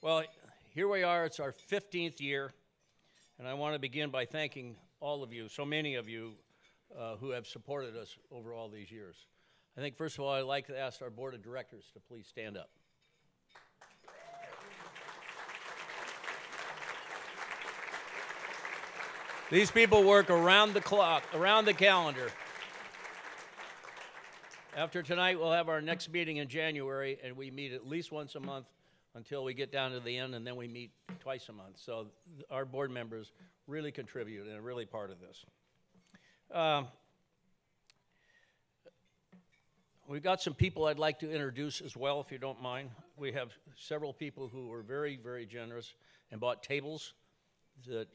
Well, here we are. It's our 15th year, and I want to begin by thanking all of you, so many of you who have supported us over all these years. I think, first of all, I'd like to ask our board of directors to please stand up. These people work around the clock, around the calendar. After tonight, we'll have our next meeting in January, and we meet at least once a month until we get down to the end, and then we meet twice a month. So our board members really contribute and are really part of this. We've got some people I'd like to introduce as well, if you don't mind. We have several people who were very, very generous and bought tables that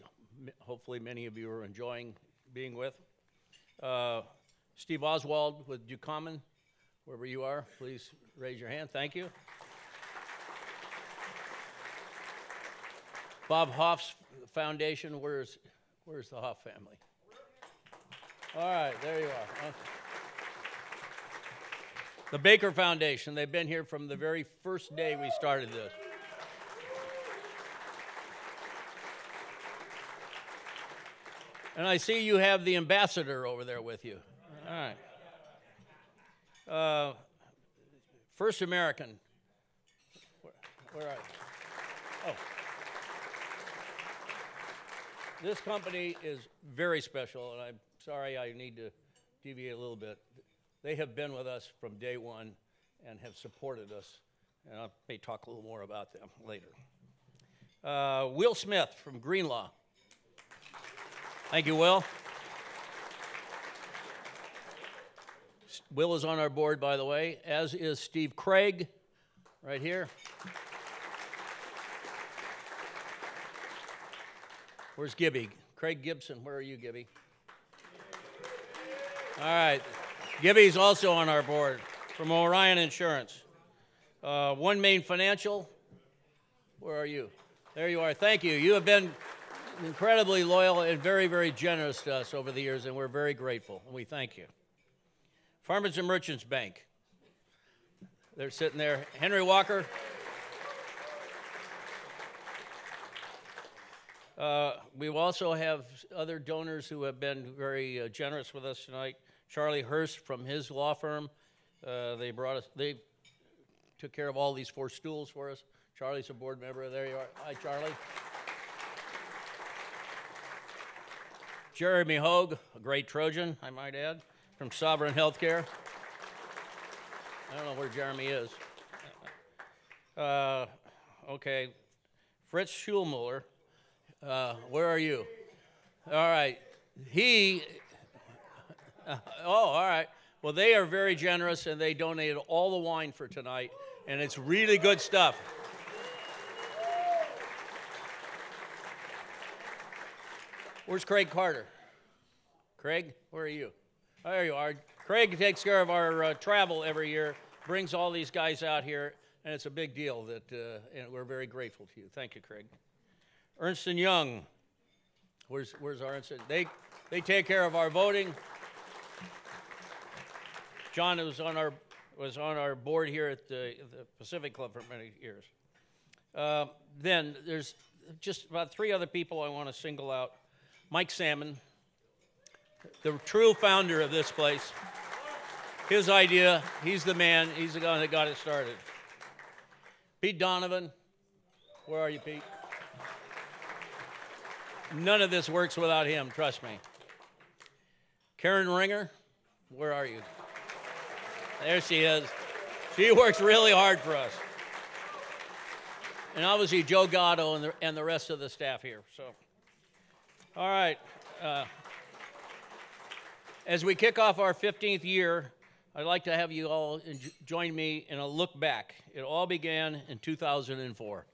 hopefully many of you are enjoying being with. Steve Oswald with Ducommon, wherever you are, please raise your hand. Thank you. Bob Hoff's foundation, where's the Hoff family? All right, there you are. Okay. The Baker Foundation, they've been here from the very first day we started this. And I see you have the ambassador over there with you. All right. First American. Where are you? Oh. This company is very special, and I'm sorry I need to deviate a little bit. They have been with us from day one and have supported us, and I may talk a little more about them later. Will Smith from Greenlaw. Thank you, Will. Will is on our board, by the way, as is Steve Craig, right here. Where's Gibby? Craig Gibson, where are you, Gibby? All right. Gibby's also on our board from Orion Insurance. One Main Financial, where are you? There you are. Thank you. You have been incredibly loyal and very, very generous to us over the years, and we're very grateful, and we thank you. Farmers and Merchants Bank. They're sitting there. Henry Walker. We also have other donors who have been very generous with us tonight. Charlie Hurst from his law firm. They took care of all these 4 stools for us. Charlie's a board member. There you are. Hi, Charlie. Jeremy Hogue, a great Trojan, I might add, from Sovereign Healthcare. I don't know where Jeremy is. Okay. Fritz Schulmuller. Where are you? All right. All right. Well, they are very generous, and they donated all the wine for tonight, and it's really good stuff. Where's Craig Carter? Craig, where are you? Oh, there you are. Craig takes care of our travel every year, brings all these guys out here, and it's a big deal that, and we're very grateful to you. Thank you, Craig. Ernst & Young. Where's our Ernst? They take care of our voting. John was on our board here at the Pacific Club for many years. Then there's just about 3 other people I want to single out. Mike Salmon, the true founder of this place. His idea, he's the man, he's the guy that got it started. Pete Donovan, where are you, Pete? None of this works without him, trust me. Karen Ringer, where are you? There she is. She works really hard for us. And obviously Joe Gatto and the rest of the staff here. So, all right. As we kick off our 15th year, I'd like to have you all join me in a look back. It all began in 2004.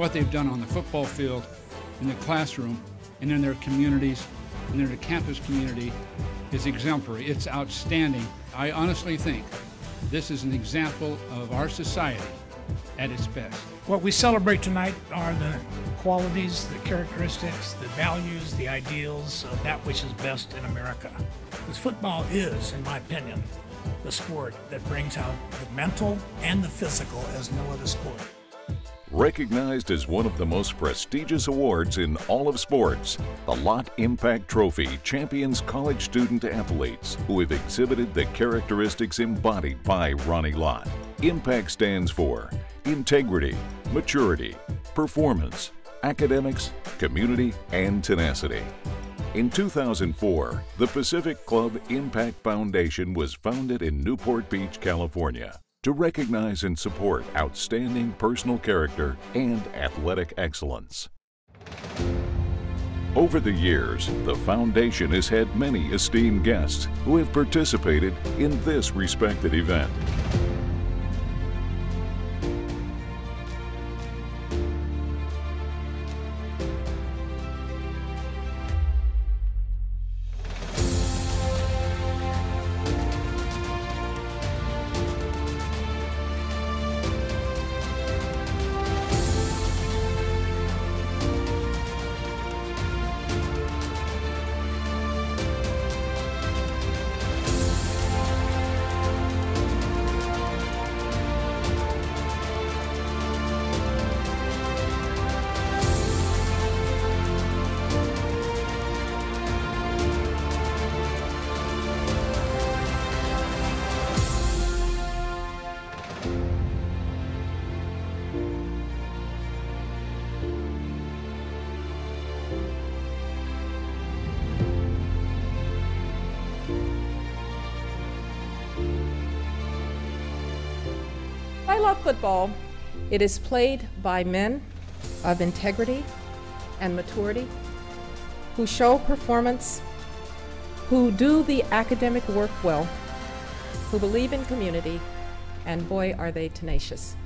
what they've done on the football field, in the classroom, and in their communities, and in the campus community is exemplary. It's outstanding. I honestly think this is an example of our society at its best. What we celebrate tonight are the qualities, the characteristics, the values, the ideals of that which is best in America. Because football is, in my opinion, the sport that brings out the mental and the physical as no other sport. Recognized as one of the most prestigious awards in all of sports, the Lott Impact Trophy champions college student athletes who have exhibited the characteristics embodied by Ronnie Lott. Impact stands for integrity, maturity, performance, academics, community, and tenacity. In 2004, the Pacific Club Impact Foundation was founded in Newport Beach, California, to recognize and support outstanding personal character and athletic excellence. Over the years, the foundation has had many esteemed guests who have participated in this respected event. I love football. It is played by men of integrity and maturity, who show performance, who do the academic work well, who believe in community, and boy, are they tenacious.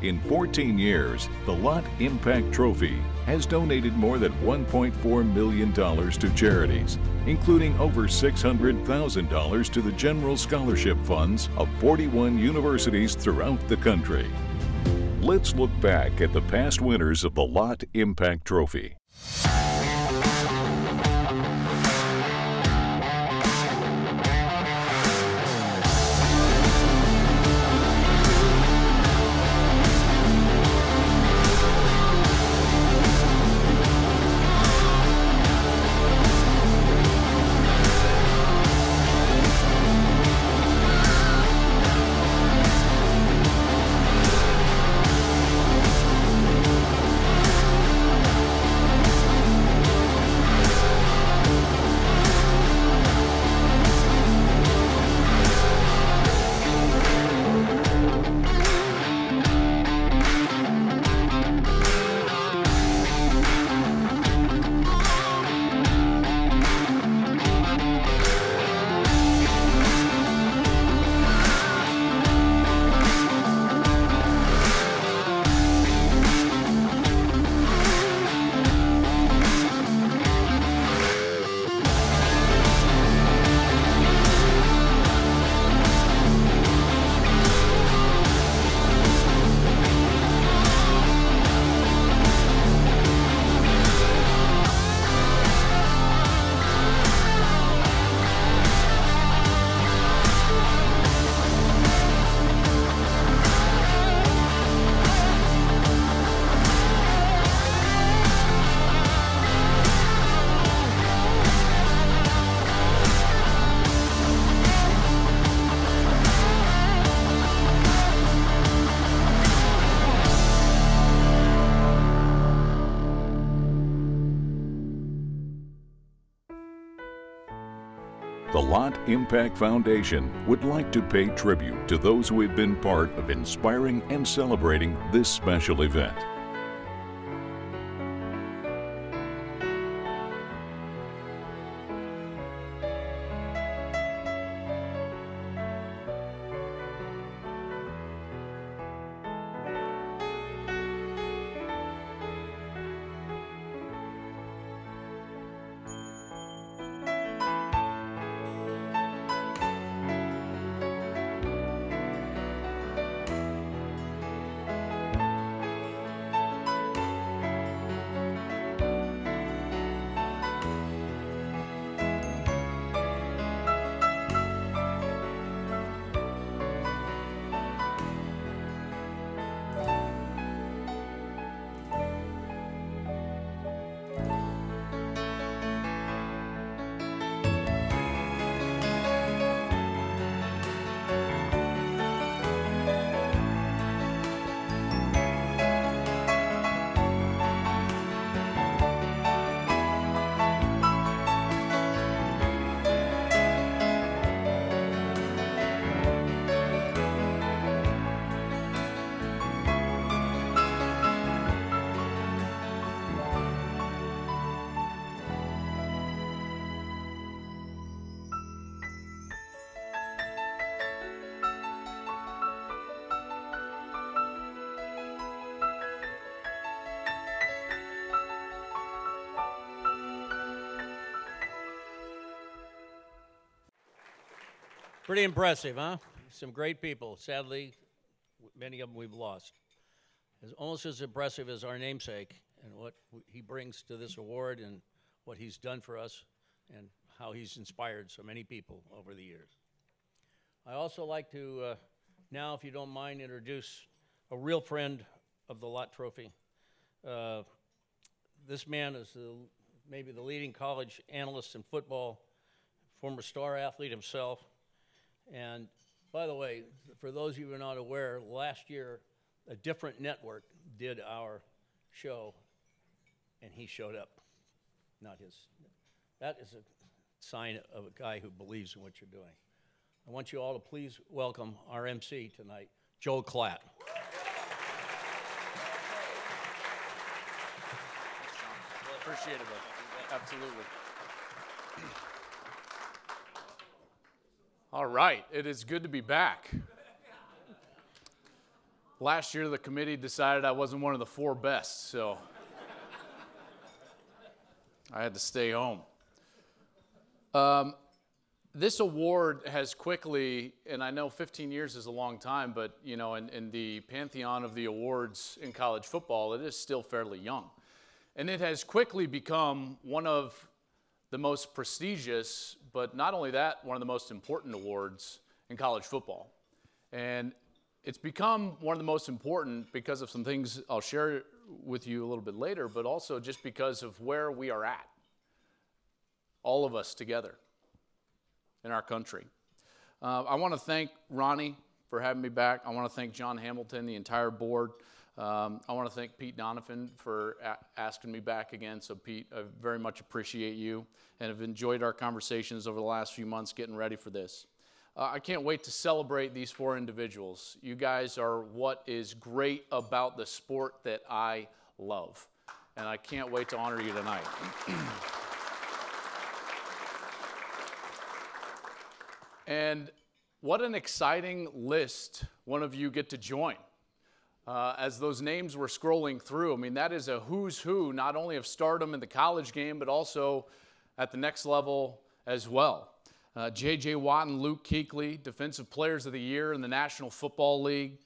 In 14 years, the Lott Impact Trophy has donated more than $1.4 million to charities, including over $600,000 to the general scholarship funds of 41 universities throughout the country. Let's look back at the past winners of the Lott Impact Trophy. The Lott Impact Foundation would like to pay tribute to those who have been part of inspiring and celebrating this special event. Pretty impressive, huh? Some great people. Sadly, many of them we've lost. It's almost as impressive as our namesake and what he brings to this award and what he's done for us and how he's inspired so many people over the years. I also like to now, if you don't mind, introduce a real friend of the Lott Trophy. This man is maybe the leading college analyst in football, former star athlete himself. And by the way, for those of you who are not aware, last year a different network did our show, and he showed up, not his. That is a sign of a guy who believes in what you're doing. I want you all to please welcome our MC tonight, Joe Klatt. Appreciate it, bro. Absolutely. All right, it is good to be back. Last year, the committee decided I wasn't one of the 4 best, so I had to stay home. This award has quickly, and I know 15 years is a long time, but you know, in the pantheon of the awards in college football, it is still fairly young. And it has quickly become one of the most prestigious, but not only that, one of the most important awards in college football. And it's become one of the most important because of some things I'll share with you a little bit later, but also just because of where we are at, all of us together in our country. I want to thank Ronnie for having me back. I want to thank John Hamilton, the entire board. I want to thank Pete Donovan for asking me back again. So Pete, I very much appreciate you and have enjoyed our conversations over the last few months getting ready for this. I can't wait to celebrate these 4 individuals. You guys are what is great about the sport that I love. And I can't wait to honor you tonight. And what an exciting list one of you get to join. As those names were scrolling through, I mean, that is a who's who, not only of stardom in the college game, but also at the next level as well. J.J. Watt and Luke Kuechly, Defensive Players of the Year in the National Football League.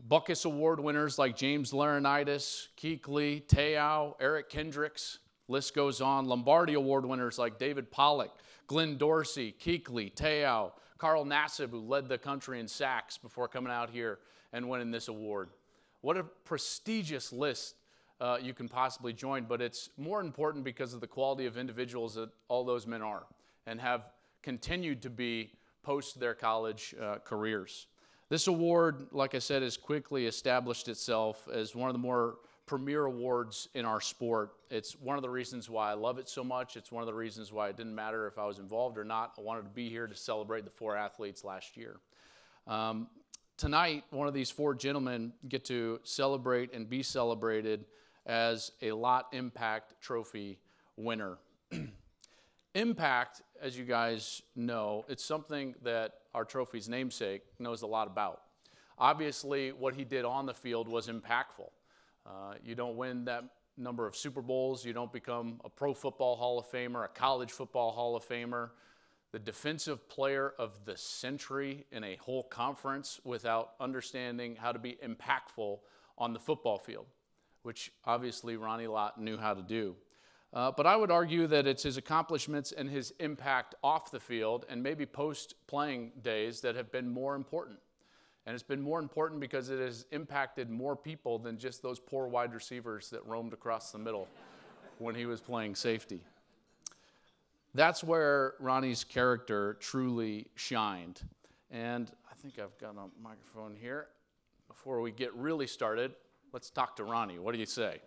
Butkus Award winners like James Laurinaitis, Kuechly, Te'o, Eric Kendricks, list goes on. Lombardi Award winners like David Pollock, Glenn Dorsey, Kuechly, Te'o, Carl Nassib, who led the country in sacks before coming out here and winning this award. What a prestigious list you can possibly join, but it's more important because of the quality of individuals that all those men are and have continued to be post their college careers. This award, like I said, has quickly established itself as one of the more premier awards in our sport. It's one of the reasons why I love it so much. It's one of the reasons why it didn't matter if I was involved or not. I wanted to be here to celebrate the 4 athletes last year. Tonight, one of these 4 gentlemen get to celebrate and be celebrated as a Lott Impact Trophy winner. Impact, as you guys know, it's something that our trophy's namesake knows a lot about. Obviously, what he did on the field was impactful. You don't win that number of Super Bowls. You don't become a Pro Football Hall of Famer, a College Football Hall of Famer, the Defensive Player of the Century in a whole conference without understanding how to be impactful on the football field, which obviously Ronnie Lott knew how to do. But I would argue that it's his accomplishments and his impact off the field and maybe post-playing days that have been more important. And it's been more important because it has impacted more people than just those poor wide receivers that roamed across the middle when he was playing safety. That's where Ronnie's character truly shined. And I think I've got a microphone here. Before we get really started, let's talk to Ronnie. What do you say?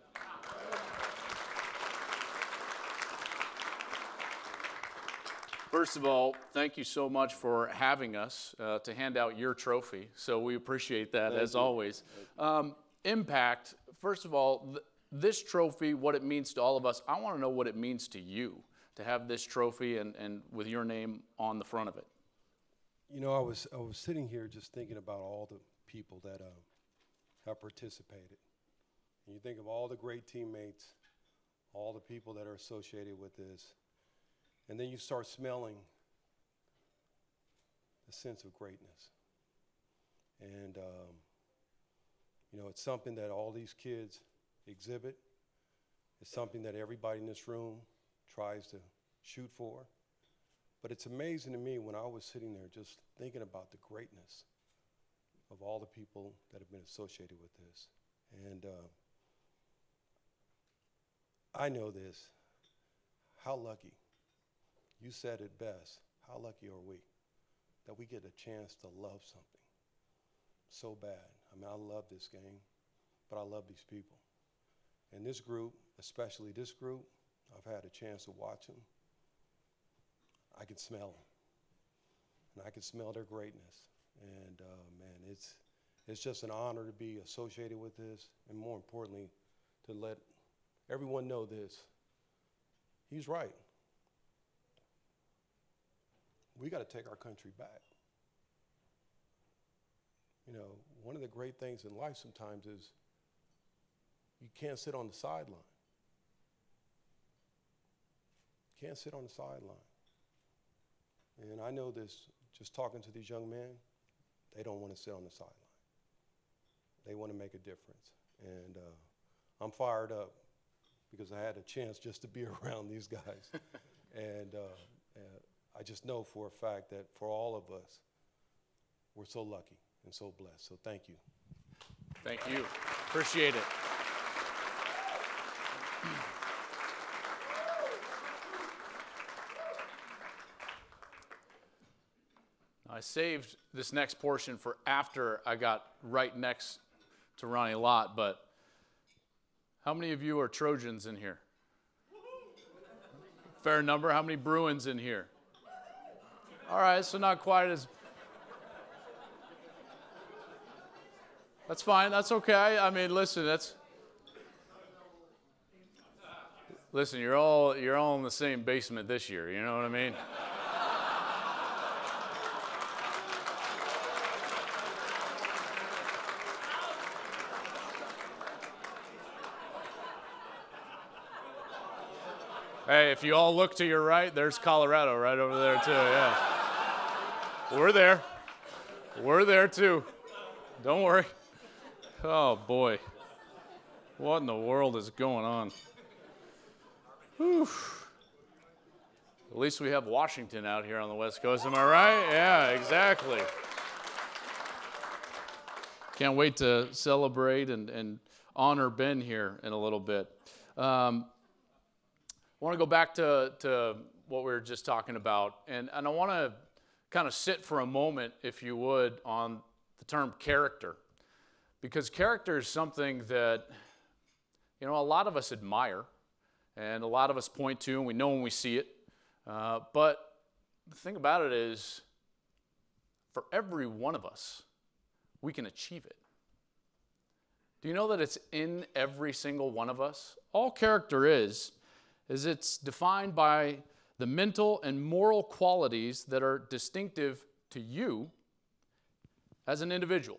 First of all, thank you so much for having us to hand out your trophy. So we appreciate that, as always. Impact, first of all, this trophy, what it means to all of us, I want to know what it means to you to have this trophy and with your name on the front of it. You know, I was sitting here just thinking about all the people that have participated. And you think of all the great teammates, all the people that are associated with this. And then you start smelling a sense of greatness. And, you know, it's something that all these kids exhibit. It's something that everybody in this room tries to shoot for. But it's amazing to me when I was sitting there just thinking about the greatness of all the people that have been associated with this. And I know this, how lucky, you said it best, how lucky are we that we get a chance to love something so bad. I mean, I love this game, but I love these people. And this group, especially this group, I've had a chance to watch them. I can smell them, and I can smell their greatness. And man, it's just an honor to be associated with this, and more importantly, to let everyone know this. He's right. We got to take our country back. You know, one of the great things in life sometimes is you can't sit on the sideline. You can't sit on the sideline. And I know this, just talking to these young men, they don't want to sit on the sideline. They want to make a difference. And I'm fired up because I had a chance just to be around these guys. And I just know for a fact that for all of us, we're so lucky and so blessed. So thank you. Thank you. Appreciate it. I saved this next portion for after I got right next to Ronnie Lott, but how many of you are Trojans in here? Fair number. How many Bruins in here? All right, so not quite as... That's fine. That's okay. I mean, listen, listen, you're all in the same basement this year, you know what I mean? Hey, if you all look to your right, there's Colorado right over there too, yeah. We're there. We're there too. Don't worry. Oh boy. What in the world is going on? Whew. At least we have Washington out here on the West Coast, am I right? Yeah, exactly. Can't wait to celebrate and honor Ben here in a little bit. I want to go back to what we were just talking about, and I want to kind of sit for a moment, if you would, on the term character, because character is something that, you know, a lot of us admire, and a lot of us point to, and we know when we see it, but the thing about it is, for every one of us, we can achieve it. Do you know that it's in every single one of us? All character is it's defined by the mental and moral qualities that are distinctive to you as an individual.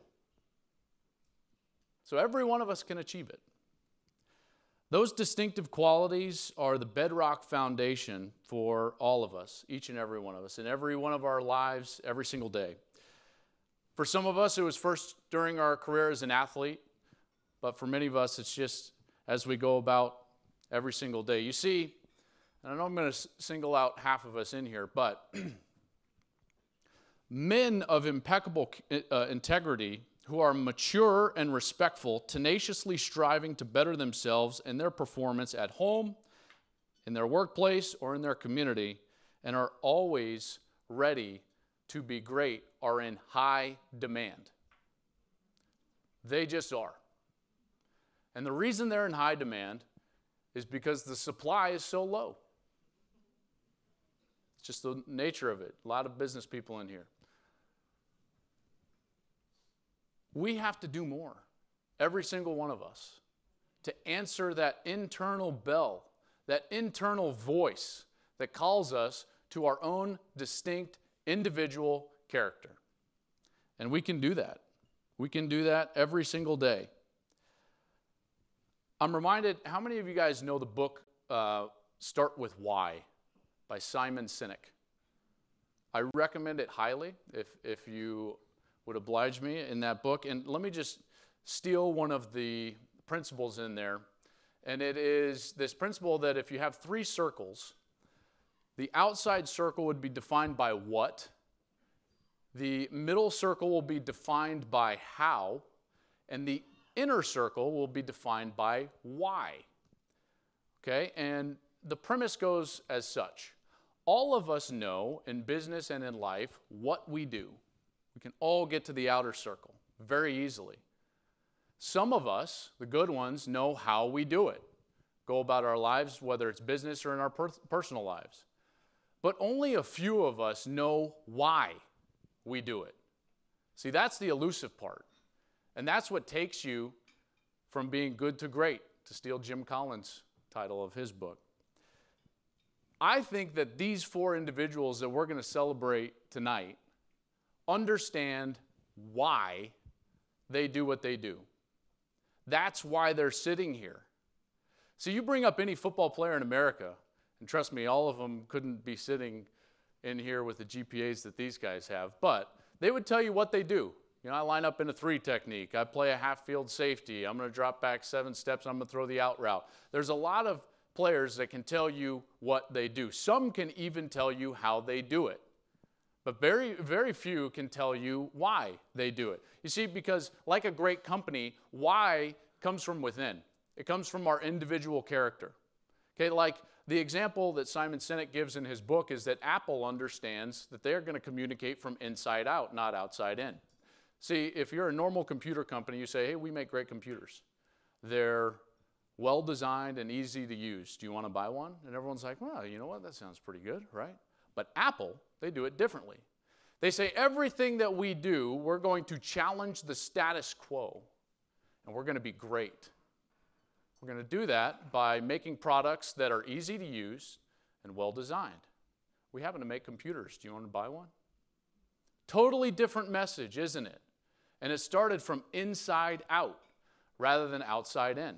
So every one of us can achieve it. Those distinctive qualities are the bedrock foundation for all of us, each and every one of us, in every one of our lives, every single day. For some of us, it was first during our career as an athlete, but for many of us, it's just as we go about every single day. You see, and I know I'm going to single out half of us in here, but men of impeccable integrity who are mature and respectful, tenaciously striving to better themselves and their performance at home, in their workplace, or in their community, and are always ready to be great, are in high demand. They just are. And the reason they're in high demand is because the supply is so low. It's just the nature of it. A lot of business people in here. We have to do more, every single one of us, to answer that internal bell, that internal voice that calls us to our own distinct individual character. And we can do that. We can do that every single day. I'm reminded, how many of you guys know the book Start With Why by Simon Sinek? I recommend it highly if you would oblige me in that book. And let me just steal one of the principles in there. And it is this principle that if you have 3 circles, the outside circle would be defined by what, the middle circle will be defined by how, and the inner circle will be defined by why. Okay, and the premise goes as such. All of us know in business and in life what we do. We can all get to the outer circle very easily. Some of us, the good ones, know how we do it. Go about our lives, whether it's business or in our personal lives. But only a few of us know why we do it. See, that's the elusive part. And that's what takes you from being good to great, to steal Jim Collins' title of his book. I think that these 4 individuals that we're going to celebrate tonight understand why they do what they do. That's why they're sitting here. So you bring up any football player in America, and trust me, all of them couldn't be sitting in here with the GPAs that these guys have, but they would tell you what they do. You know, I line up in a 3 technique. I play a half-field safety. I'm going to drop back 7 steps. I'm going to throw the out route. There's a lot of players that can tell you what they do. Some can even tell you how they do it. But very, very few can tell you why they do it. You see, because like a great company, why comes from within. It comes from our individual character. Okay, like the example that Simon Sinek gives in his book is that Apple understands that they're going to communicate from inside out, not outside in. See, if you're a normal computer company, you say, hey, we make great computers. They're well-designed and easy to use. Do you want to buy one? And everyone's like, well, you know what? That sounds pretty good, right? But Apple, they do it differently. They say everything that we do, we're going to challenge the status quo, and we're going to be great. We're going to do that by making products that are easy to use and well-designed. We happen to make computers. Do you want to buy one? Totally different message, isn't it? And it started from inside out rather than outside in.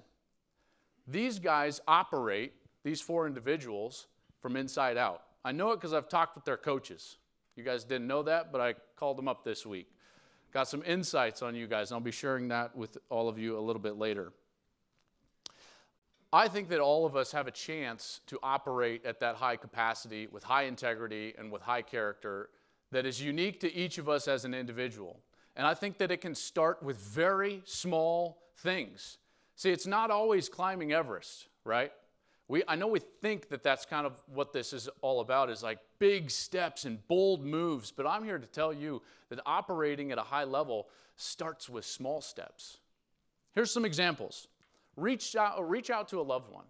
These guys operate, these 4 individuals, from inside out. I know it because I've talked with their coaches. You guys didn't know that, but I called them up this week. Got some insights on you guys, and I'll be sharing that with all of you a little bit later. I think that all of us have a chance to operate at that high capacity, with high integrity, and with high character that is unique to each of us as an individual. And I think that it can start with very small things. See, it's not always climbing Everest, right? I know we think that that's kind of what this is all about, is like big steps and bold moves, but I'm here to tell you that operating at a high level starts with small steps. Here's some examples. Reach out to a loved one.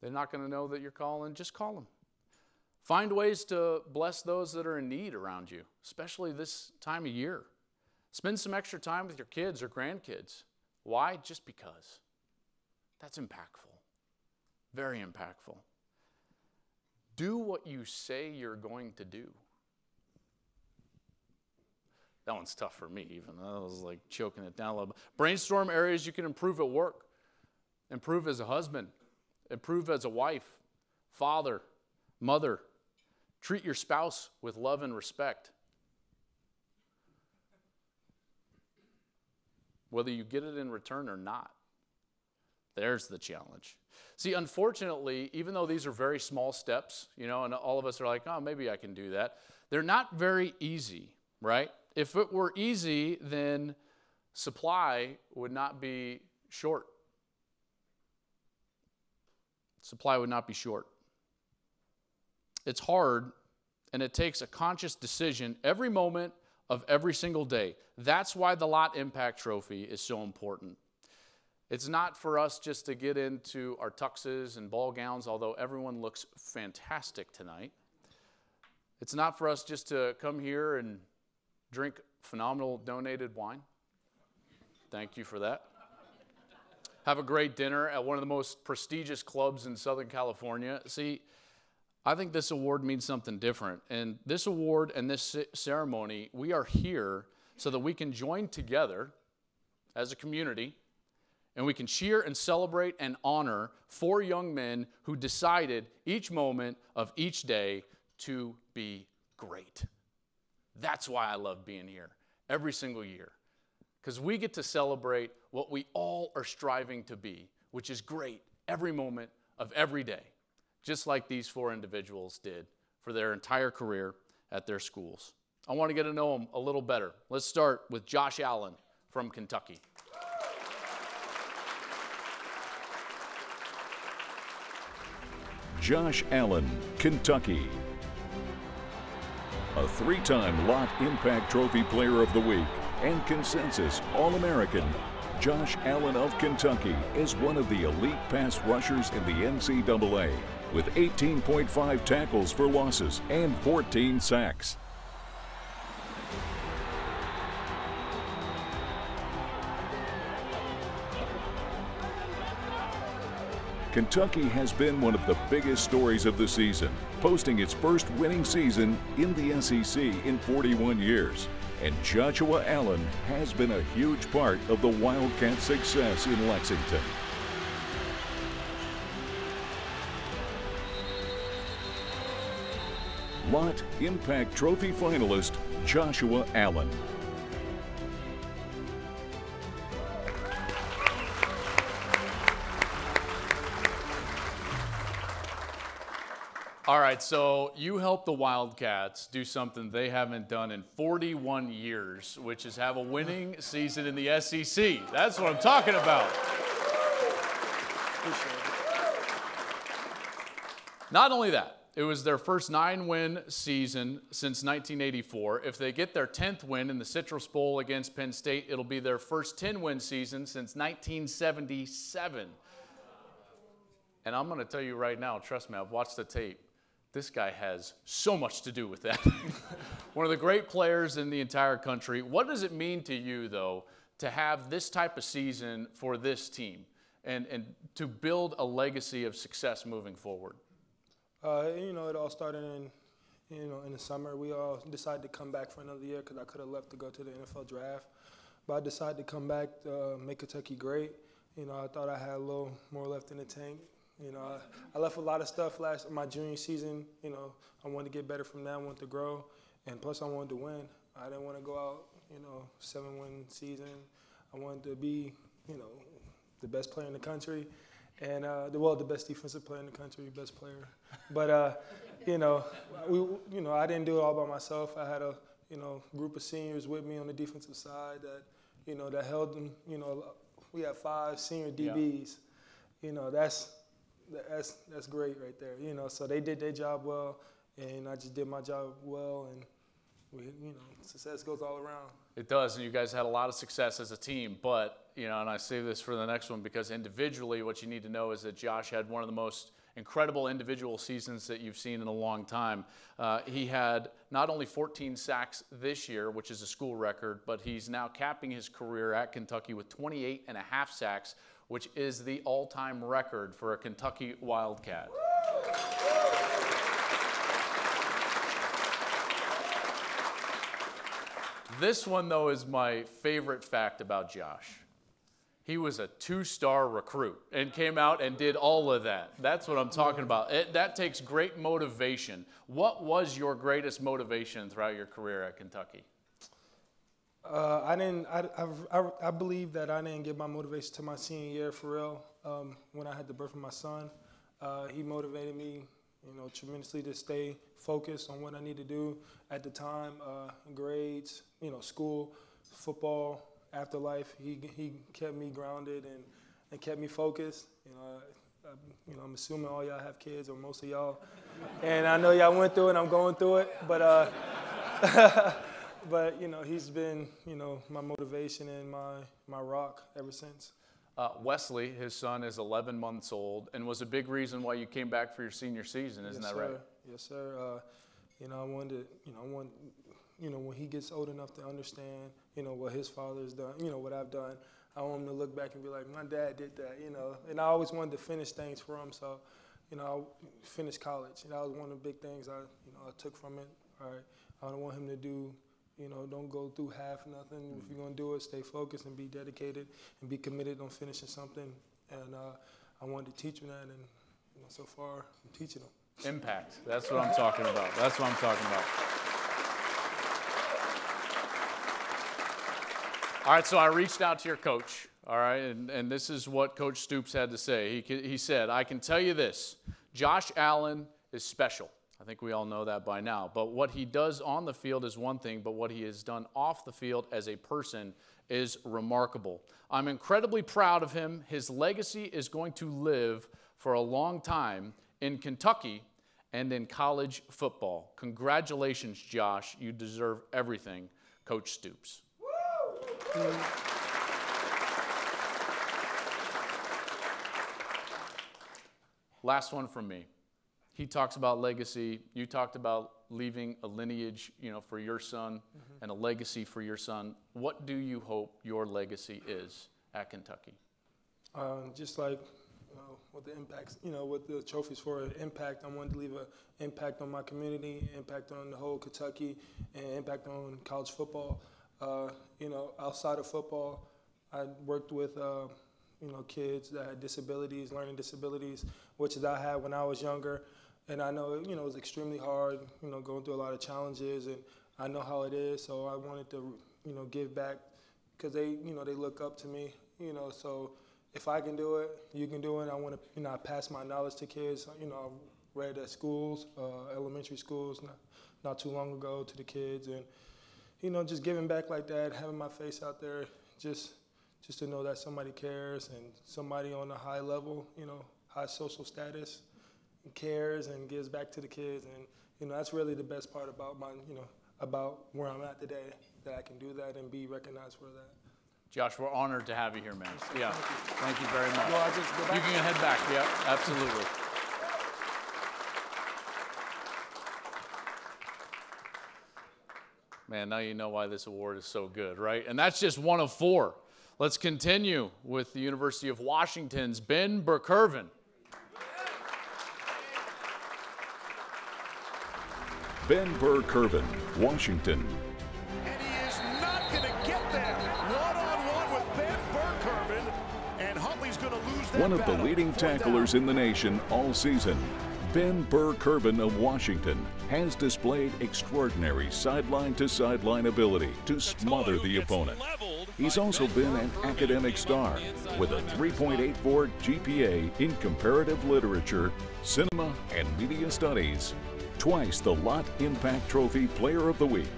They're not going to know that you're calling, just call them. Find ways to bless those that are in need around you, especially this time of year. Spend some extra time with your kids or grandkids. Why? Just because. That's impactful. Very impactful. Do what you say you're going to do. That one's tough for me even. I was like choking it down a little bit. Brainstorm areas you can improve at work. Improve as a husband. Improve as a wife, father, mother. Treat your spouse with love and respect. Whether you get it in return or not. There's the challenge. See, unfortunately, even though these are very small steps, you know, and all of us are like, oh, maybe I can do that, they're not very easy, right? If it were easy, then supply would not be short. Supply would not be short. It's hard, and it takes a conscious decision every moment of every single day. That's why the Lott Impact Trophy is so important. It's not for us just to get into our tuxes and ball gowns, although everyone looks fantastic tonight. It's not for us just to come here and drink phenomenal donated wine. Thank you for that. Have a great dinner at one of the most prestigious clubs in Southern California. See, I think this award means something different. And this award and this ceremony, we are here so that we can join together as a community And we can cheer and celebrate and honor 4 young men who decided each moment of each day to be great. That's why I love being here every single year, because we get to celebrate what we all are striving to be, which is great every moment of every day, just like these 4 individuals did for their entire career at their schools. I want to get to know them a little better. Let's start with Josh Allen from Kentucky. Josh Allen, Kentucky. A 3-time Lott Impact Trophy Player of the Week and consensus All-American, Josh Allen of Kentucky is one of the elite pass rushers in the NCAA with 18.5 tackles for losses and 14 sacks. Kentucky has been one of the biggest stories of the season, posting its first winning season in the SEC in 41 years. And Joshua Allen has been a huge part of the Wildcats' success in Lexington. Lott Impact Trophy finalist Joshua Allen. All right, so you helped the Wildcats do something they haven't done in 41 years, which is have a winning season in the SEC. That's what I'm talking about. Not only that, it was their first 9-win season since 1984. If they get their 10th win in the Citrus Bowl against Penn State, it'll be their first 10-win season since 1977. And I'm going to tell you right now, trust me, I've watched the tape. This guy has so much to do with that. One of the great players in the entire country. What does it mean to you, though, to have this type of season for this team and to build a legacy of success moving forward? You know, it all started in the summer. We all decided to come back for another year because I could have left to go to the NFL draft. But I decided to come back to make Kentucky great. You know, I thought I had a little more left in the tank. You know, I left a lot of stuff my junior season. You know, I wanted to get better from that. I wanted to grow, and plus I wanted to win. I didn't want to go out, 7-win season. I wanted to be, the best player in the country, and the best defensive player in the country, best player. But I didn't do it all by myself. I had a group of seniors with me on the defensive side that that held them. We had 5 senior DBs. Yeah. That's great right there. So they did their job well, and I just did my job well, and success goes all around. It does, and you guys had a lot of success as a team, but, and I save this for the next one because individually what you need to know is that Josh had one of the most incredible individual seasons that you've seen in a long time. He had not only 14 sacks this year, which is a school record, but he's now capping his career at Kentucky with 28.5 sacks, which is the all-time record for a Kentucky Wildcat. This one, though, is my favorite fact about Josh. He was a 2-star recruit and came out and did all of that. That's what I'm talking about. That takes great motivation. What was your greatest motivation throughout your career at Kentucky? I believe that I didn't get my motivation to my senior year for real. When I had the birth of my son, he motivated me, tremendously to stay focused on what I need to do at the time. Grades, school, football, afterlife. He kept me grounded and kept me focused. I'm assuming all y'all have kids, or most of y'all, and I know y'all went through it. I'm going through it, but. But, he's been, my motivation and my rock ever since. Wesley, his son, is 11 months old and was a big reason why you came back for your senior season, isn't that right? Yes, sir. I wanted to, when he gets old enough to understand, what his father's done, what I've done, I want him to look back and be like, my dad did that, And I always wanted to finish things for him, so, I finished college. That was one of the big things I took from it. All right, I don't want him to do You know, don't go through half nothing. If you're going to do it, stay focused and be dedicated and be committed on finishing something. And I wanted to teach them that, and you know, so far I'm teaching them. Impact. That's what I'm talking about. That's what I'm talking about. All right, so I reached out to your coach, all right, and this is what Coach Stoops had to say. He said, I can tell you this, Josh Allen is special. I think we all know that by now. But what he does on the field is one thing, but what he has done off the field as a person is remarkable. I'm incredibly proud of him. His legacy is going to live for a long time in Kentucky and in college football. Congratulations, Josh. You deserve everything, Coach Stoops. Last one from me. He talks about legacy. You talked about leaving a lineage, you know, for your son and a legacy for your son. What do you hope your legacy is at Kentucky? Just like with the impacts, you know, with the trophies for impact, I wanted to leave an impact on my community, impact on the whole Kentucky, and impact on college football. You know, outside of football, I worked with you know, kids that had disabilities, learning disabilities, which I had when I was younger. And I know, you know, it was extremely hard, you know, going through a lot of challenges, and I know how it is, so I wanted to, you know, give back, because they, you know, they look up to me, you know, so if I can do it, you can do it. I want to, you know, I pass my knowledge to kids. You know, I read at schools, elementary schools, not too long ago, to the kids, and, you know, just giving back like that, having my face out there, just to know that somebody cares, and somebody on a high level, you know, high social status, cares and gives back to the kids. And, you know, that's really the best part about you know, about where I'm at today, that I can do that and be recognized for that. Josh, we're honored to have you here, man. Yeah, thank you very much. Well, I just go back. You can head back. Yeah, absolutely. Man, now you know why this award is so good, right? And that's just one of four. Let's continue with the University of Washington's Ben Burkervin. Ben Burkervin, Washington. And he is not going to get there. One-on-one with Ben Burkervin, and Huntley's going to lose that One of the battle. leading Fourth tacklers down. in the nation all season, Ben Burkervin of Washington has displayed extraordinary sideline-to-sideline ability to smother the opponent. He's also been an academic star with a 3.84 GPA in comparative literature, cinema, and media studies. Twice the Lott Impact Trophy Player of the Week.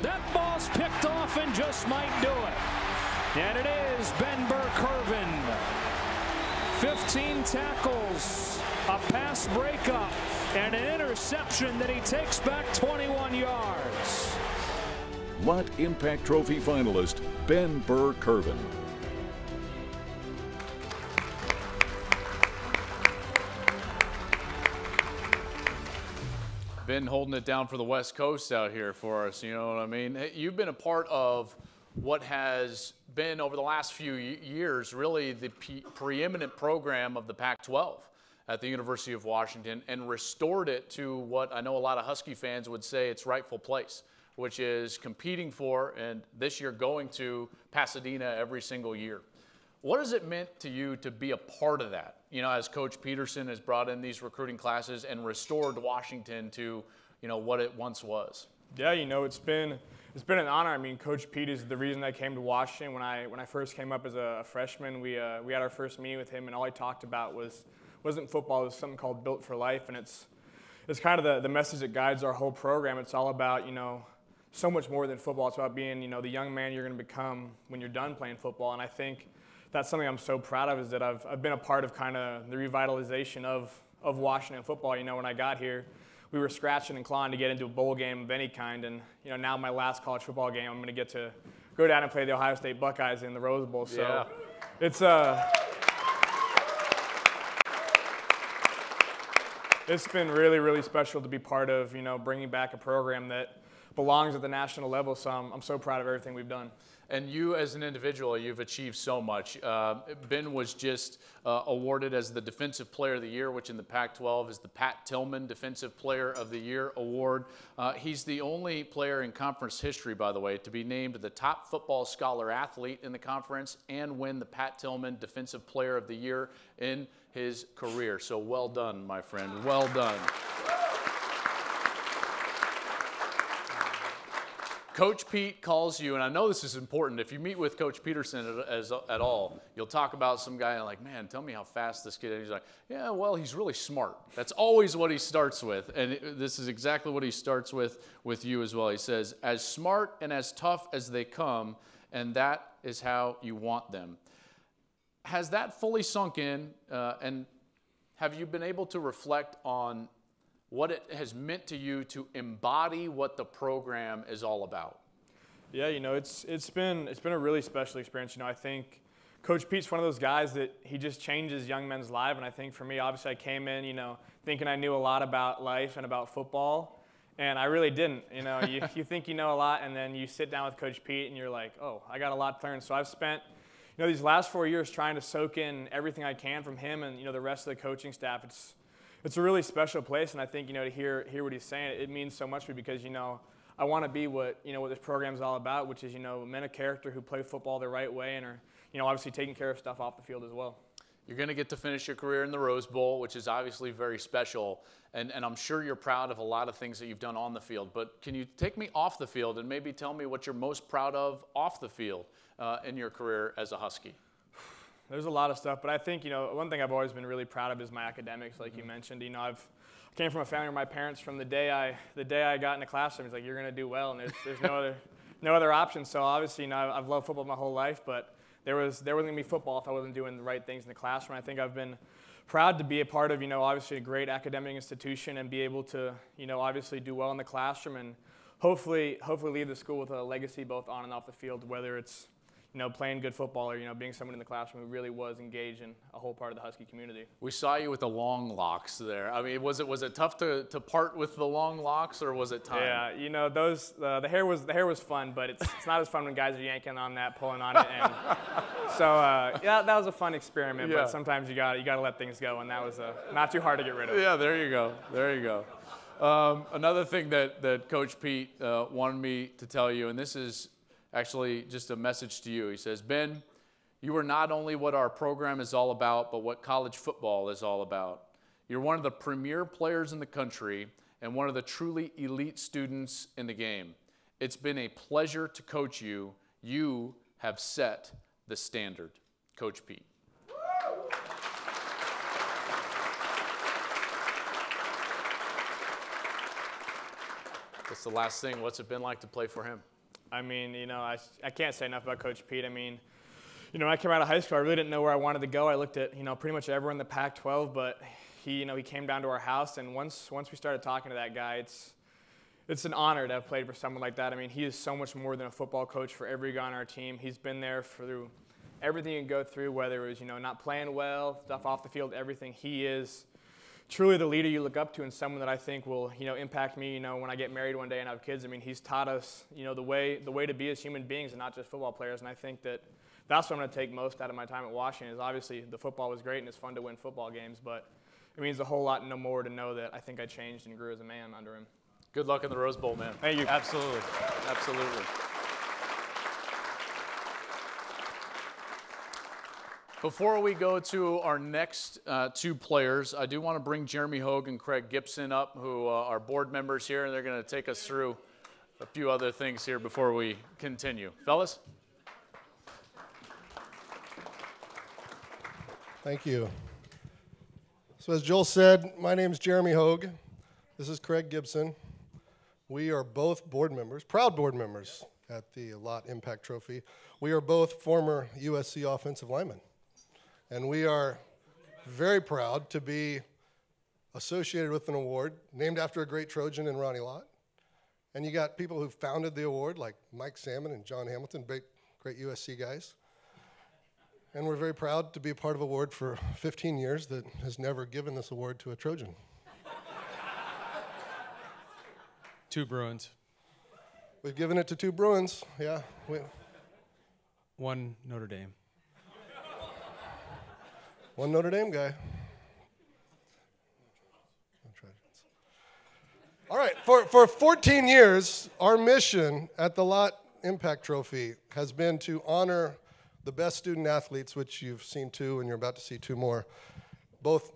That ball's picked off and just might do it. And it is Ben Burkervin. 15 tackles, a pass breakup, and an interception that he takes back 21 yards. Lott Impact Trophy finalist Ben Burkervin. Ben holding it down for the West Coast out here for us, you know what I mean? Hey, you've been a part of what has been, over the last few years, really the preeminent program of the Pac-12 at the University of Washington, and restored it to what I know a lot of Husky fans would say its rightful place, which is competing for, and this year going to, Pasadena every single year. What has it meant to you to be a part of that? You know, as Coach Peterson has brought in these recruiting classes and restored Washington to, you know, what it once was. Yeah, you know, it's been an honor. I mean, Coach Pete is the reason I came to Washington. When I first came up as a freshman, we had our first meeting with him, and all he talked about wasn't football. It was something called Built for Life, and it's kind of the message that guides our whole program. It's all about, you know, so much more than football. It's about being, you know, the young man you're going to become when you're done playing football. And I think that's something I'm so proud of, is that I've been a part of kind of the revitalization of Washington football. You know, when I got here, we were scratching and clawing to get into a bowl game of any kind. And, you know, now my last college football game, I'm going to get to go down and play the Ohio State Buckeyes in the Rose Bowl. So yeah. It's been really, really special to be part of, you know, bringing back a program that belongs at the national level. So I'm so proud of everything we've done. And you as an individual, you've achieved so much. Ben was just awarded as the Defensive Player of the Year, which in the Pac-12 is the Pat Tillman Defensive Player of the Year award. He's the only player in conference history, by the way, to be named the top football scholar athlete in the conference and win the Pat Tillman Defensive Player of the Year in his career. So well done, my friend. Well done. Coach Pete calls you, and I know this is important. If you meet with Coach Peterson at all, you'll talk about some guy and like, man, tell me how fast this kid is. He's like, yeah, well, he's really smart. That's always what he starts with, and this is exactly what he starts with you as well. He says, as smart and as tough as they come, and that is how you want them. Has that fully sunk in, and have you been able to reflect on what it has meant to you to embody what the program is all about? Yeah, you know, it's been a really special experience. You know, I think Coach Pete's one of those guys that he just changes young men's lives. And I think for me, obviously, I came in, you know, thinking I knew a lot about life and about football, and I really didn't. You know, you think you know a lot, and then you sit down with Coach Pete, and you're like, oh, I got a lot to learn. So I've spent, you know, these last 4 years trying to soak in everything I can from him and, you know, the rest of the coaching staff. It's a really special place, and I think, you know, to hear what he's saying, it means so much to me because, you know, I want to be what this program is all about, which is, you know, men of character who play football the right way and are, you know, obviously taking care of stuff off the field as well. You're going to get to finish your career in the Rose Bowl, which is obviously very special, and I'm sure you're proud of a lot of things that you've done on the field, but can you take me off the field and maybe tell me what you're most proud of off the field in your career as a Husky? There's a lot of stuff, but I think, you know, one thing I've always been really proud of is my academics, like you mentioned. You know, I came from a family where my parents, from the day I got in the classroom, it's like, you're going to do well, and there's no other option. So obviously, you know, I've loved football my whole life, but there wasn't going to be football if I wasn't doing the right things in the classroom. I think I've been proud to be a part of, you know, obviously a great academic institution and be able to, you know, obviously do well in the classroom and hopefully leave the school with a legacy both on and off the field, whether it's, you know, playing good football or, you know, being someone in the classroom who really was engaged in a whole part of the Husky community. We saw you with the long locks there. I mean, was it tough to part with the long locks, or was it time? Yeah, you know, the hair was fun, but it's not as fun when guys are yanking on that, pulling on it, and so yeah, that was a fun experiment. Yeah. But sometimes you gotta let things go, and that was not too hard to get rid of. Yeah, there you go. There you go. Another thing that Coach Pete wanted me to tell you, and this is actually just a message to you. He says, Ben, you are not only what our program is all about, but what college football is all about. You're one of the premier players in the country and one of the truly elite students in the game. It's been a pleasure to coach you. You have set the standard. Coach Pete. That's the last thing. What's it been like to play for him? I mean, you know, I can't say enough about Coach Pete. I mean, you know, when I came out of high school, I really didn't know where I wanted to go. I looked at, you know, pretty much everyone in the Pac-12, but he came down to our house, and once we started talking to that guy, it's an honor to have played for someone like that. I mean, he is so much more than a football coach for every guy on our team. He's been there through everything you can go through, whether it was, you know, not playing well, stuff off the field, everything. He is truly the leader you look up to and someone that I think will, you know, impact me, you know, when I get married one day and have kids. I mean, he's taught us, you know, the way to be as human beings and not just football players. And I think that's what I'm going to take most out of my time at Washington is obviously the football was great and it's fun to win football games, but it means a whole lot more to know that I think I changed and grew as a man under him. Good luck in the Rose Bowl, man. Thank you. Absolutely. Absolutely. Before we go to our next two players, I do want to bring Jeremy Hogue and Craig Gibson up, who are board members here, and they're going to take us through a few other things here before we continue. Fellas? Thank you. So as Joel said, my name is Jeremy Hogue. This is Craig Gibson. We are both board members, proud board members at the Lott Impact Trophy. We are both former USC offensive linemen. And we are very proud to be associated with an award named after a great Trojan in Ronnie Lott. And you got people who founded the award, like Mike Salmon and John Hamilton, great USC guys. And we're very proud to be a part of an award for 15 years that has never given this award to a Trojan. 2 Bruins. We've given it to 2 Bruins, yeah. One Notre Dame. One Notre Dame guy. All right, for 14 years, our mission at the Lott Impact Trophy has been to honor the best student athletes, which you've seen two, and you're about to see two more, both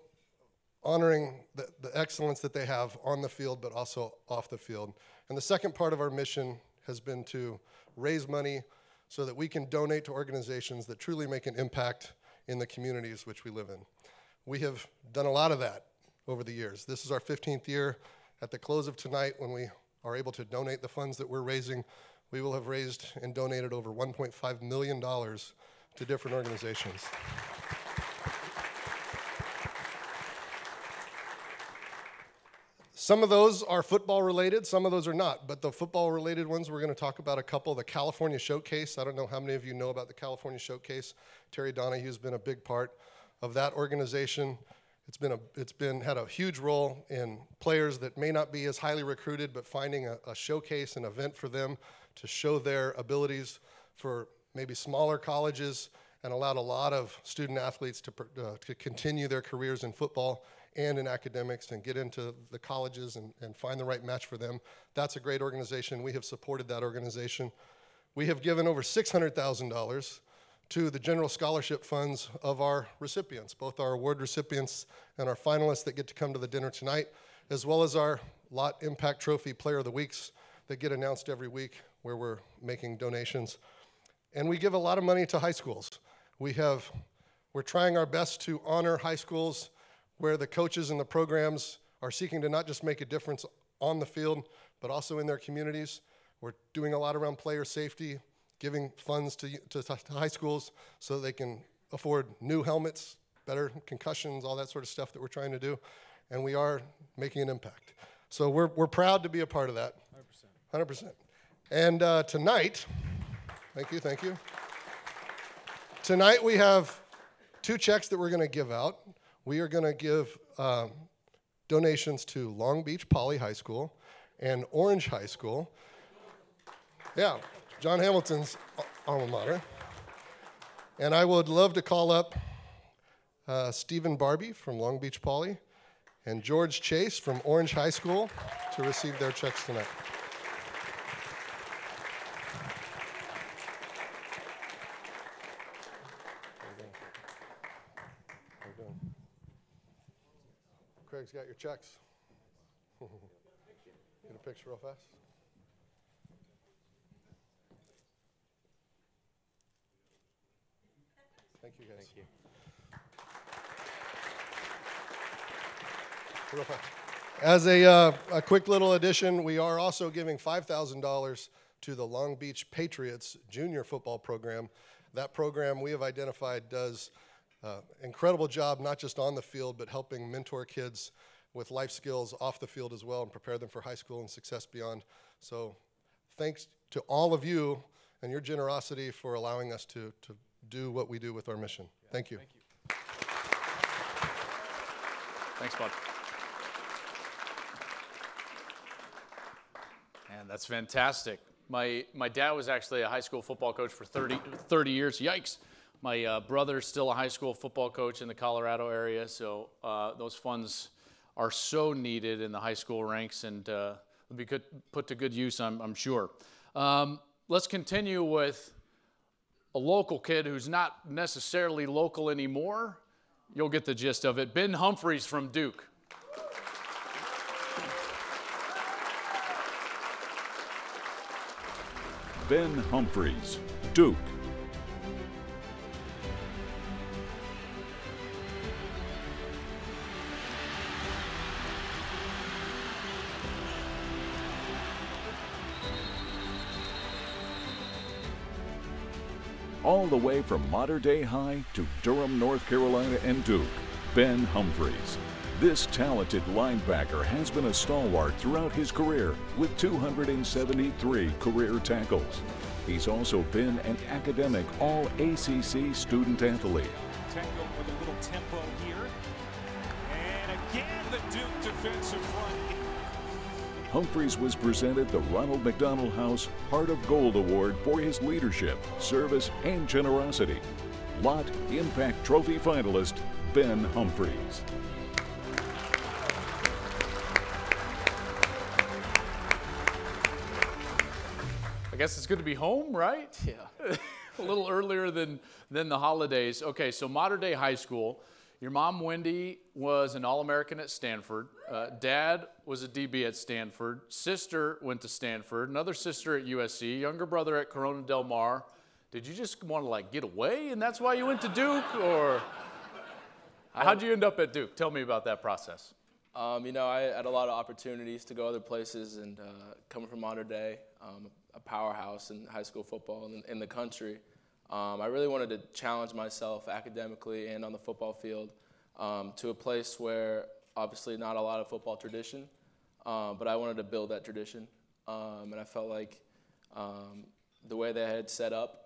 honoring the excellence that they have on the field, but also off the field. And the second part of our mission has been to raise money so that we can donate to organizations that truly make an impact in the communities which we live in. We have done a lot of that over the years. This is our 15th year. At the close of tonight, when we are able to donate the funds that we're raising, we will have raised and donated over $1.5 million to different organizations. Some of those are football related, some of those are not, but the football related ones, we're going to talk about a couple. The California Showcase, I don't know how many of you know about the California Showcase. Terry Donahue's been a big part of that organization. It's had a huge role in players that may not be as highly recruited, but finding a showcase, an event for them to show their abilities for maybe smaller colleges, and allowed a lot of student athletes to continue their careers in football and in academics and get into the colleges and find the right match for them. That's a great organization. We have supported that organization. We have given over $600,000 to the general scholarship funds of our recipients, both our award recipients and our finalists that get to come to the dinner tonight, as well as our Lott Impact Trophy Player of the Weeks that get announced every week where we're making donations. And we give a lot of money to high schools. We're trying our best to honor high schools where the coaches and the programs are seeking to not just make a difference on the field, but also in their communities. We're doing a lot around player safety, giving funds to high schools so they can afford new helmets, better concussions, all that sort of stuff that we're trying to do, and we are making an impact. So we're proud to be a part of that. 100%. And tonight, thank you. Tonight we have two checks that we're going to give out. We are going to give donations to Long Beach Poly High School and Orange High School. Yeah. John Hamilton's alma mater. And I would love to call up Stephen Barbie from Long Beach Poly and George Chase from Orange High School to receive their checks tonight. Craig's got your checks. Get a picture real fast. Thank you, guys. Thank you. Real fast. As a quick little addition, we are also giving $5,000 to the Long Beach Patriots junior football program. That program we have identified does incredible job, not just on the field, but helping mentor kids with life skills off the field as well and prepare them for high school and success beyond. So thanks to all of you and your generosity for allowing us to do what we do with our mission. Thank you. Thank you. Thanks, Bud. Man, that's fantastic. My dad was actually a high school football coach for 30 years. Yikes. My brother's still a high school football coach in the Colorado area, so those funds are so needed in the high school ranks and will be put to good use, I'm sure. Let's continue with a local kid who's not necessarily local anymore. You'll get the gist of it. Ben Humphreys from Duke. Ben Humphreys, Duke. All the way from Mater Dei High to Durham, North Carolina and Duke, Ben Humphreys. This talented linebacker has been a stalwart throughout his career with 273 career tackles. He's also been an academic All-ACC student athlete. Tango with a little tempo here. And again, the Duke defensive front. Humphreys was presented the Ronald McDonald House Heart of Gold Award for his leadership, service, and generosity. Lott Impact Trophy finalist Ben Humphreys. I guess it's good to be home, right? Yeah. A little earlier than the holidays. Okay, so modern day high school. Your mom, Wendy, was an All-American at Stanford. Dad was a DB at Stanford. Sister went to Stanford. Another sister at USC. Younger brother at Corona Del Mar. Did you just want to like get away and that's why you went to Duke? Or how'd you end up at Duke? Tell me about that process. You know, I had a lot of opportunities to go other places, and coming from modern day, a powerhouse in high school football in the country, I really wanted to challenge myself academically and on the football field to a place where obviously not a lot of football tradition, but I wanted to build that tradition, and I felt like the way they had set up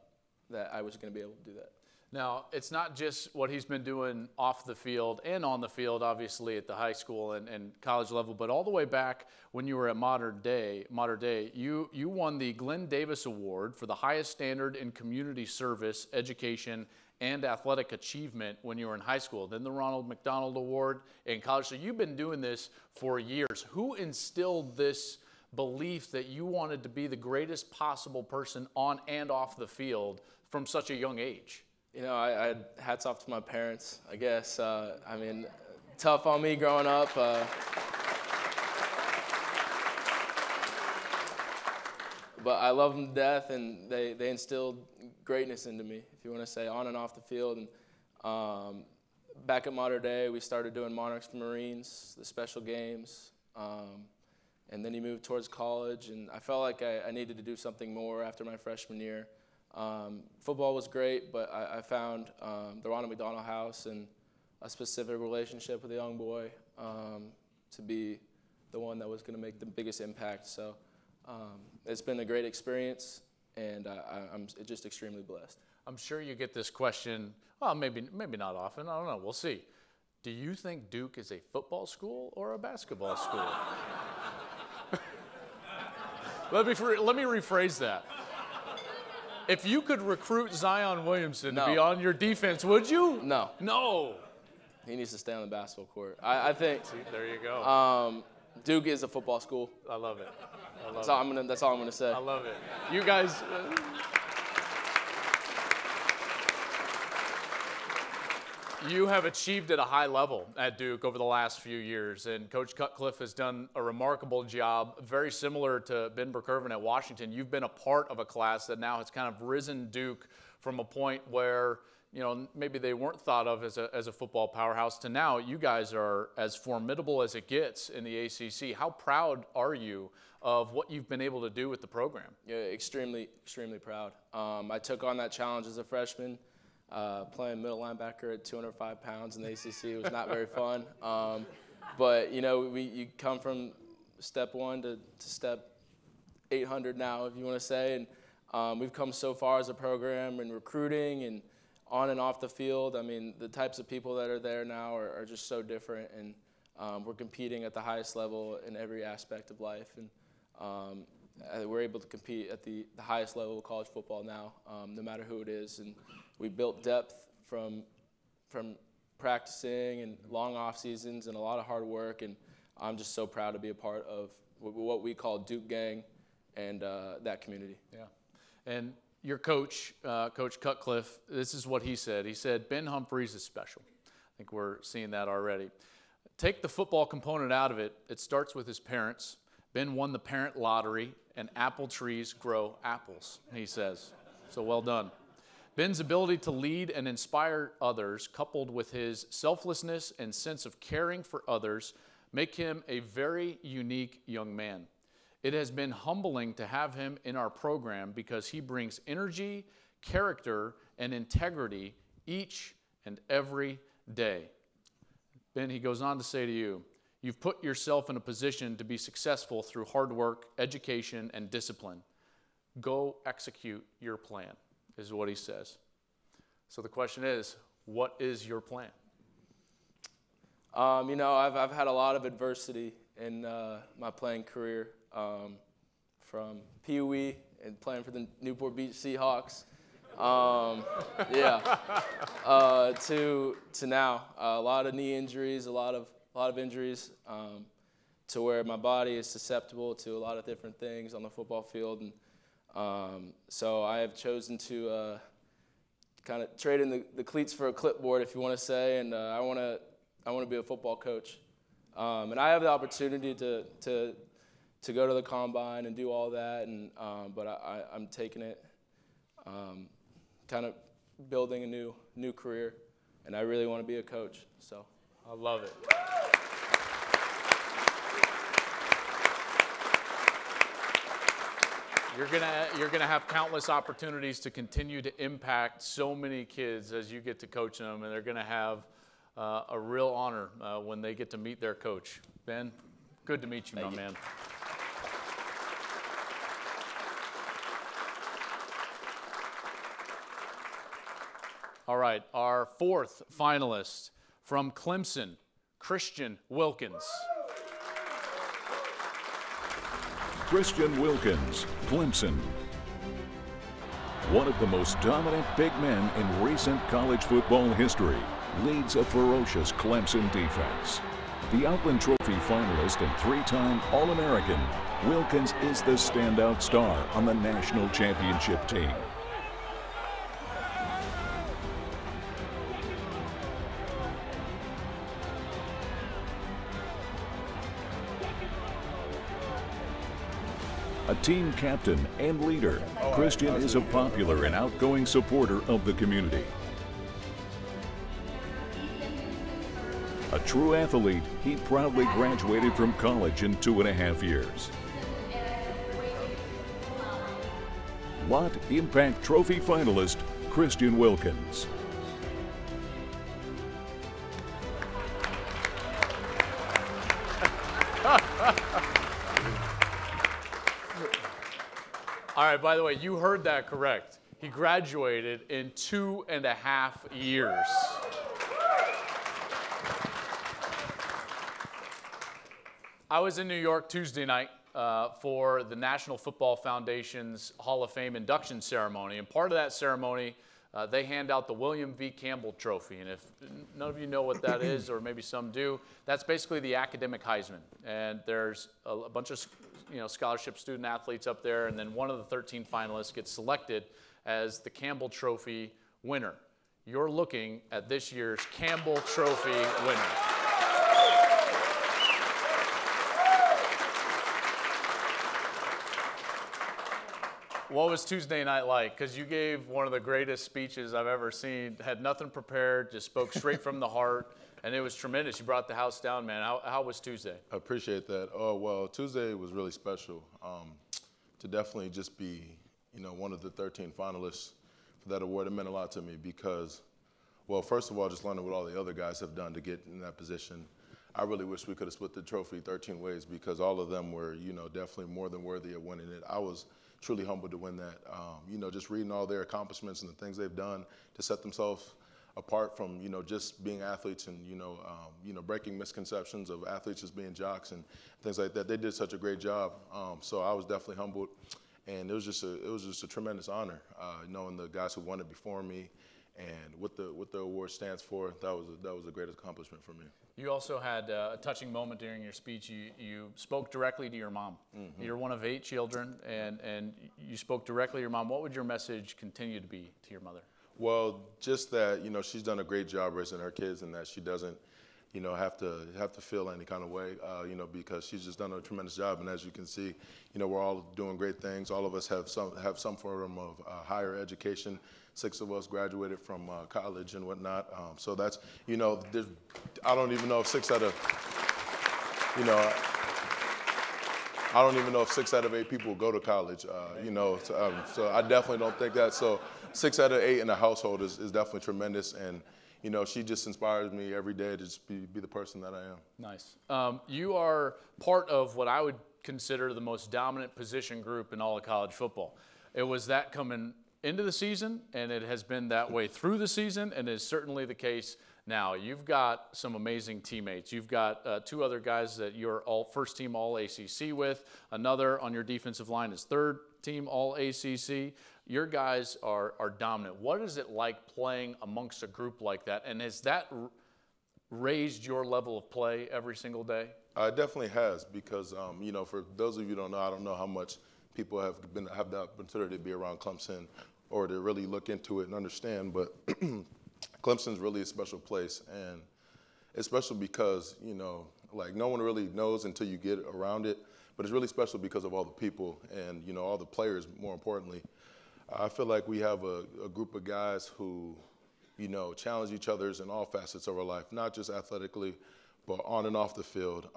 that I was going to be able to do that. Now, it's not just what he's been doing off the field and on the field, obviously, at the high school and college level, but all the way back when you were at Modern Day, you won the Glenn Davis Award for the highest standard in community service, education, and athletic achievement when you were in high school, then the Ronald McDonald Award in college. So you've been doing this for years. Who instilled this belief that you wanted to be the greatest possible person on and off the field from such a young age? You know, I had hats off to my parents, I guess. I mean, tough on me growing up. But I love them to death, and they instilled greatness into me, if you want to say, on and off the field. And back at Modern Day, we started doing Monarchs for Marines, the special games. And then he moved towards college, and I felt like I needed to do something more after my freshman year. Football was great, but I found the Ronald McDonald House and a specific relationship with a young boy to be the one that was going to make the biggest impact. So it's been a great experience, and I'm just extremely blessed. I'm sure you get this question, well, maybe not often, I don't know, we'll see. Do you think Duke is a football school or a basketball school? Let me rephrase that. If you could recruit Zion Williamson to be on your defense, would you? No. No. He needs to stay on the basketball court. I think. See, there you go. Duke is a football school. I love it. That's all I'm gonna say. I love it. You guys. You have achieved at a high level at Duke over the last few years, and Coach Cutcliffe has done a remarkable job, very similar to Ben Burkervin at Washington. You've been a part of a class that now has kind of risen Duke from a point where, you know, maybe they weren't thought of as a football powerhouse to now you guys are as formidable as it gets in the ACC. How proud are you of what you've been able to do with the program? Yeah, extremely, extremely proud. I took on that challenge as a freshman. Playing middle linebacker at 205 pounds in the ACC was not very fun. But, you know, you come from step 1 to step 800 now, if you want to say. And we've come so far as a program in recruiting and on and off the field. I mean, the types of people that are there now are just so different. And we're competing at the highest level in every aspect of life. And we're able to compete at the highest level of college football now, no matter who it is. And we built depth from practicing and long off seasons and a lot of hard work. And I'm just so proud to be a part of what we call Duke Gang and that community. Yeah. And your coach, Coach Cutcliffe, this is what he said. He said, Ben Humphreys is special. I think we're seeing that already. Take the football component out of it. It starts with his parents. Ben won the parent lottery, and apple trees grow apples, he says. So well done. Ben's ability to lead and inspire others, coupled with his selflessness and sense of caring for others, make him a very unique young man. It has been humbling to have him in our program because he brings energy, character, and integrity each and every day. Ben, he goes on to say to you, you've put yourself in a position to be successful through hard work, education, and discipline. Go execute your plan, is what he says. So the question is, what is your plan? You know, I've had a lot of adversity in my playing career. from Pee Wee and playing for the Newport Beach Seahawks. To now, a lot of knee injuries, a lot of injuries, to where my body is susceptible to a lot of different things on the football field, and so I have chosen to kind of trade in the cleats for a clipboard, if you want to say, and I want to be a football coach, and I have the opportunity to go to the combine and do all that, and but I'm taking it. Kind of building a new career, and I really want to be a coach. So I love it. You're gonna have countless opportunities to continue to impact so many kids as you get to coach them, and they're gonna have a real honor when they get to meet their coach. Ben, good to meet you, my man. All right, our fourth finalist from Clemson, Christian Wilkins. Christian Wilkins, Clemson. One of the most dominant big men in recent college football history, leads a ferocious Clemson defense. The Outland Trophy finalist and three-time All-American, Wilkins is the standout star on the national championship team. A team captain and leader, Christian is a popular and outgoing supporter of the community. A true athlete, he proudly graduated from college in 2.5 years. Lott Impact Trophy finalist, Christian Wilkins. All right, by the way, you heard that correct. He graduated in 2.5 years. I was in New York Tuesday night for the National Football Foundation's Hall of Fame induction ceremony, and part of that ceremony, they hand out the William V. Campbell Trophy, and if none of you know what that is, or maybe some do, that's basically the academic Heisman, and there's a bunch of scholarship student athletes up there, and then one of the 13 finalists gets selected as the Campbell Trophy winner. You're looking at this year's Campbell Trophy winner. What was Tuesday night like? Because you gave one of the greatest speeches I've ever seen, had nothing prepared, just spoke straight from the heart. And it was tremendous. You brought the house down, man. How was Tuesday? I appreciate that. Oh, well, Tuesday was really special. To definitely just be, one of the 13 finalists for that award, it meant a lot to me because, well, first of all, just learning what all the other guys have done to get in that position. I really wish we could have split the trophy 13 ways because all of them were, definitely more than worthy of winning it. I was truly humbled to win that. Just reading all their accomplishments and the things they've done to set themselves apart from, just being athletes and, breaking misconceptions of athletes as being jocks and things like that. They did such a great job. So I was definitely humbled, and it was just a tremendous honor, knowing the guys who won it before me and what the award stands for. That was a great accomplishment for me. You also had a touching moment during your speech. You spoke directly to your mom. Mm-hmm. You're one of 8 children, and you spoke directly to your mom. What would your message continue to be to your mother? Well, just that, she's done a great job raising her kids and that she doesn't, have to feel any kind of way, because she's just done a tremendous job. And as you can see, we're all doing great things. All of us have some form of higher education. 6 of us graduated from college and whatnot. So that's, I don't even know if 6 out of, I don't even know if 6 out of 8 people go to college, so I definitely don't think that. So 6 out of 8 in the household is definitely tremendous, and she just inspires me every day to just be the person that I am. Nice. You are part of what I would consider the most dominant position group in all of college football. It was that coming into the season, and it has been that way through the season, and is certainly the case now. You've got some amazing teammates. You've got 2 other guys that you're all first team all ACC with. Another on your defensive line is third team all ACC. Your guys are dominant. What is it like playing amongst a group like that? And has that raised your level of play every single day? It definitely has, because you know, for those of you who don't know, I don't know how much people have the opportunity to be around Clemson or to really look into it and understand, but Clemson's really a special place, and it's special because, you know, like no one really knows until you get around it, but it's really special because of all the people and, you know, all the players, more importantly. I feel like we have a group of guys who, you know, challenge each other in all facets of our life, not just athletically, but on and off the field.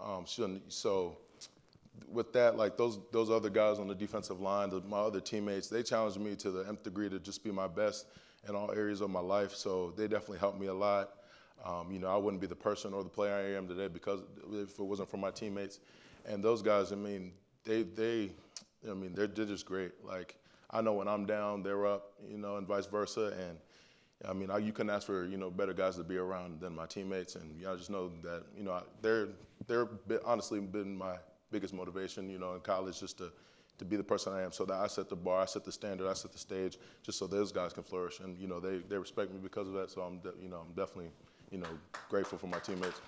So with that, like those other guys on the defensive line, my other teammates, they challenged me to the nth degree to just be my best in all areas of my life. So they definitely helped me a lot. You know, I wouldn't be the person or the player I am today because if it wasn't for my teammates. And those guys, I mean, they're just great. Like, I know when I'm down, they're up, you know, and vice versa. And I mean, you couldn't ask for, you know, better guys to be around than my teammates. And I just know that, you know, they're honestly been my biggest motivation, you know, in college, just to be the person I am, so that I set the bar, I set the standard, I set the stage, just so those guys can flourish. And, you know, they respect me because of that. So I'm definitely, you know, grateful for my teammates.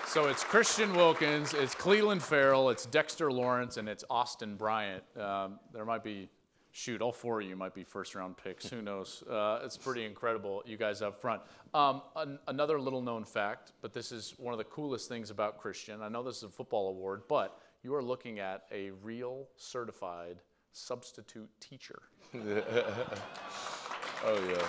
So it's Christian Wilkins, it's Cleveland Farrell, it's Dexter Lawrence, and it's Austin Bryant. There might be, shoot, all 4 of you might be first-round picks. Who knows? It's pretty incredible, you guys up front. Another little-known fact, but this is one of the coolest things about Christian. I know this is a football award, but you are looking at a real certified substitute teacher. Oh, yeah.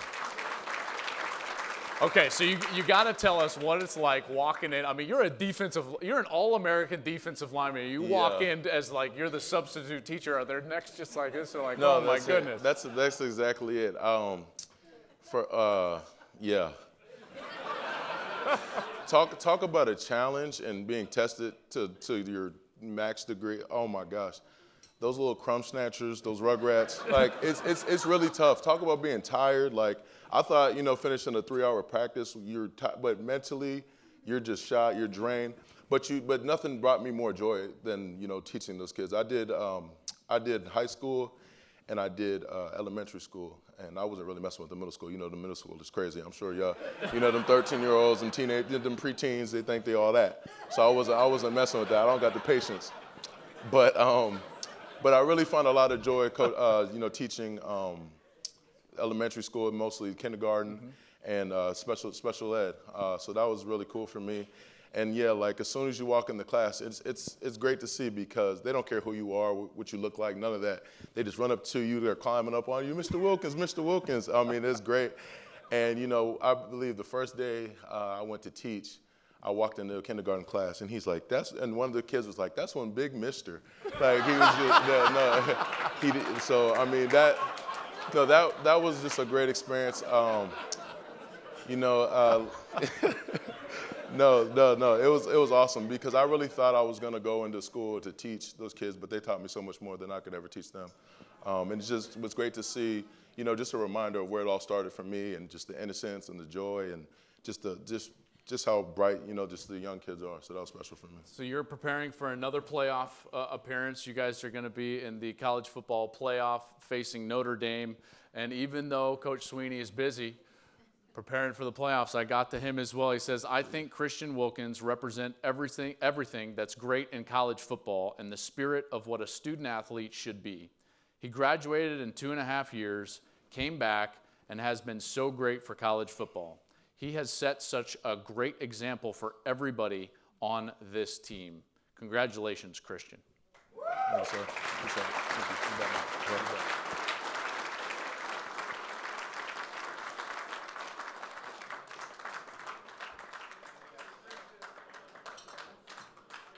Okay, so you got to tell us what it's like walking in. I mean, you're an all-American defensive lineman. You walk in as like you're the substitute teacher. Are there necks just like this? Or like, no, oh my goodness. That's exactly it. Yeah. Talk about a challenge and being tested to your max degree. Oh my gosh. Those little crumb snatchers, those rugrats, like it's really tough. Talk about being tired. Like, I thought, you know, finishing a 3-hour practice, but mentally, you're just shot, you're drained. But nothing brought me more joy than, you know, teaching those kids. I did high school, and I did elementary school, and I wasn't really messing with the middle school. You know, the middle school is crazy. I'm sure y'all, you know, them 13-year-olds and them preteens, they think they all that. So I wasn't messing with that. I don't got the patience. But I really found a lot of joy, you know, teaching elementary school, mostly kindergarten, and special ed. So that was really cool for me. And yeah, like as soon as you walk in the class, it's great to see because they don't care who you are, what you look like, none of that. They just run up to you, they're climbing up on you, Mr. Wilkins, Mr. Wilkins. I mean, it's great. And you know, I believe the first day I went to teach, I walked into a kindergarten class, and he's like, and one of the kids was like, that's one big mister. Like, he was just, so, I mean, that was just a great experience. You know, no, it was awesome because I really thought I was gonna go into school to teach those kids, but they taught me so much more than I could ever teach them. And it was great to see, you know, just a reminder of where it all started for me and just the innocence and the joy and just how bright, you know, just the young kids are. So that was special for me. So you're preparing for another playoff appearance. You guys are going to be in the college football playoff facing Notre Dame. And even though Coach Sweeney is busy preparing for the playoffs, I got to him as well. He says, I think Christian Wilkins represent everything that's great in college football and the spirit of what a student athlete should be. He graduated in 2.5 years, came back, and has been so great for college football. He has set such a great example for everybody on this team. Congratulations, Christian. Thank you, sir. Thank you.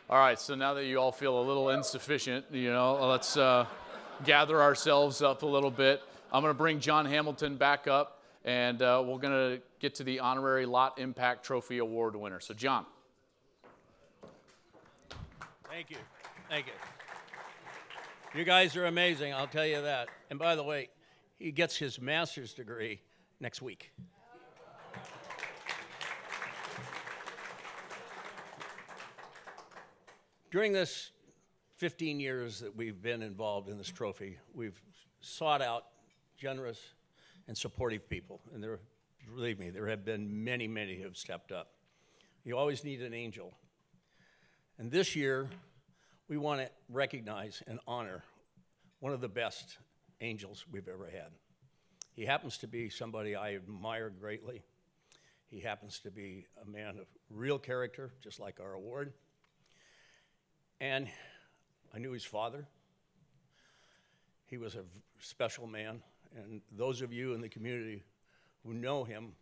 All right, so now that you all feel a little insufficient, you know, let's gather ourselves up a little bit. I'm going to bring John Hamilton back up. And we're going to get to the honorary Lott Impact Trophy Award winner. So, John. Thank you. Thank you. You guys are amazing, I'll tell you that. And by the way, he gets his master's degree next week. During this 15 years that we've been involved in this trophy, we've sought out generous and supportive people. And there, believe me, there have been many, many who have stepped up. You always need an angel. And this year, we want to recognize and honor one of the best angels we've ever had. He happens to be somebody I admire greatly. He happens to be a man of real character, just like our award. And I knew his father. He was a special man. And those of you in the community who know him,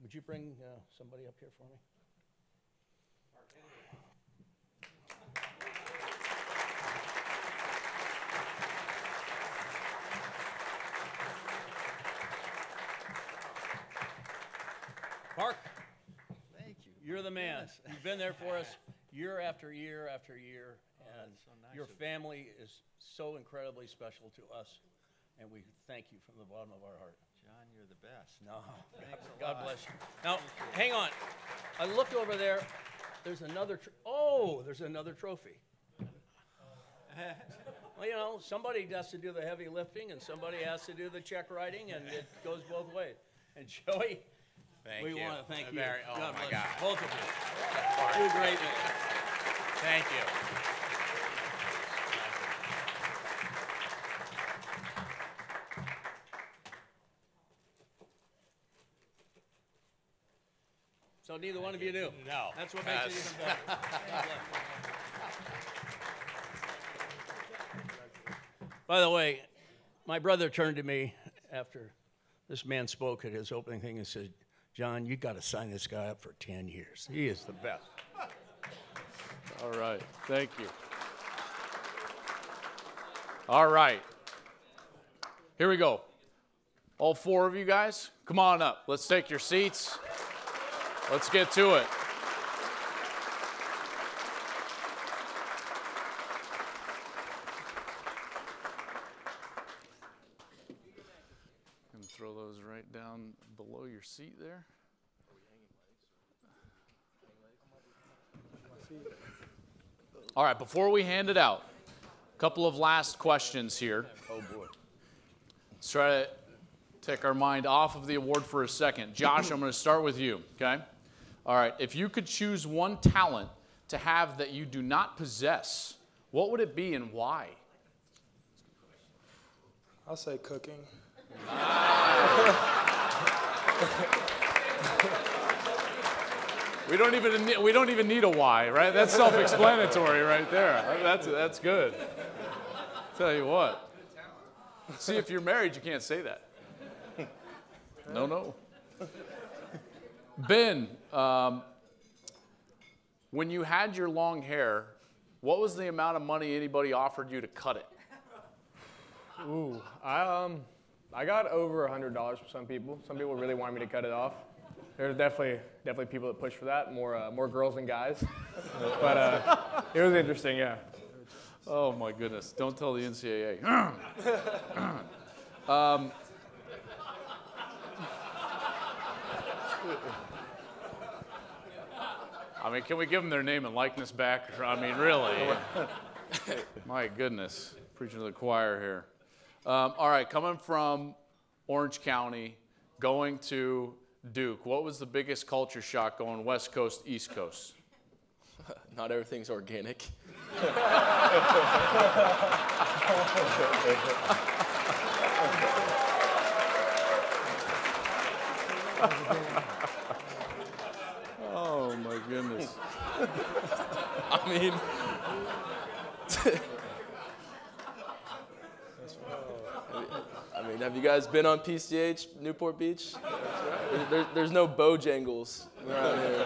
would you bring somebody up here for me? Mark, thank you. You're the man. Yes. You've been there for us year after year after year, and so nice your of you. family is so incredibly special to us, and we thank you from the bottom of our heart. John, you're the best. No, Thanks a God lot. bless you. Now, hang on. I looked over there. There's another. There's another trophy. Well, you know, somebody has to do the heavy lifting, and somebody has to do the check writing, and it goes both ways. And Joey. We want to thank you. Oh, God my bless God. you. Both of you. You're great. Thank you. So neither one of you do. No. That's what makes it even better. God bless you. By the way, my brother turned to me after this man spoke at his opening thing and said, John, you got to sign this guy up for 10 years. He is the best. All right. Thank you. All right. Here we go. All four of you guys, come on up. Let's take your seats. Let's get to it. And throw those right down below your seat there. All right, before we hand it out, a couple of last questions here. Oh, boy. Let's try to take our mind off of the award for a second. Josh, I'm going to start with you, okay? All right, if you could choose one talent to have that you do not possess, what would it be and why? I'll say cooking. We don't even need a why, right? That's self-explanatory right there. That's good. Tell you what. See, if you're married, you can't say that. No. Ben, when you had your long hair, what was the amount of money anybody offered you to cut it? Ooh, I got over $100 for some people. Some people really wanted me to cut it off. There's definitely people that push for that, more girls than guys. But it was interesting, yeah. Oh my goodness! Don't tell the NCAA. I mean, can we give them their name and likeness back? I mean, really? My goodness, preaching to the choir here. All right, coming from Orange County, going to Duke, what was the biggest culture shock going West Coast, East Coast? Not everything's organic. Oh my goodness. I mean, have you guys been on PCH, Newport Beach? There's no Bojangles around here.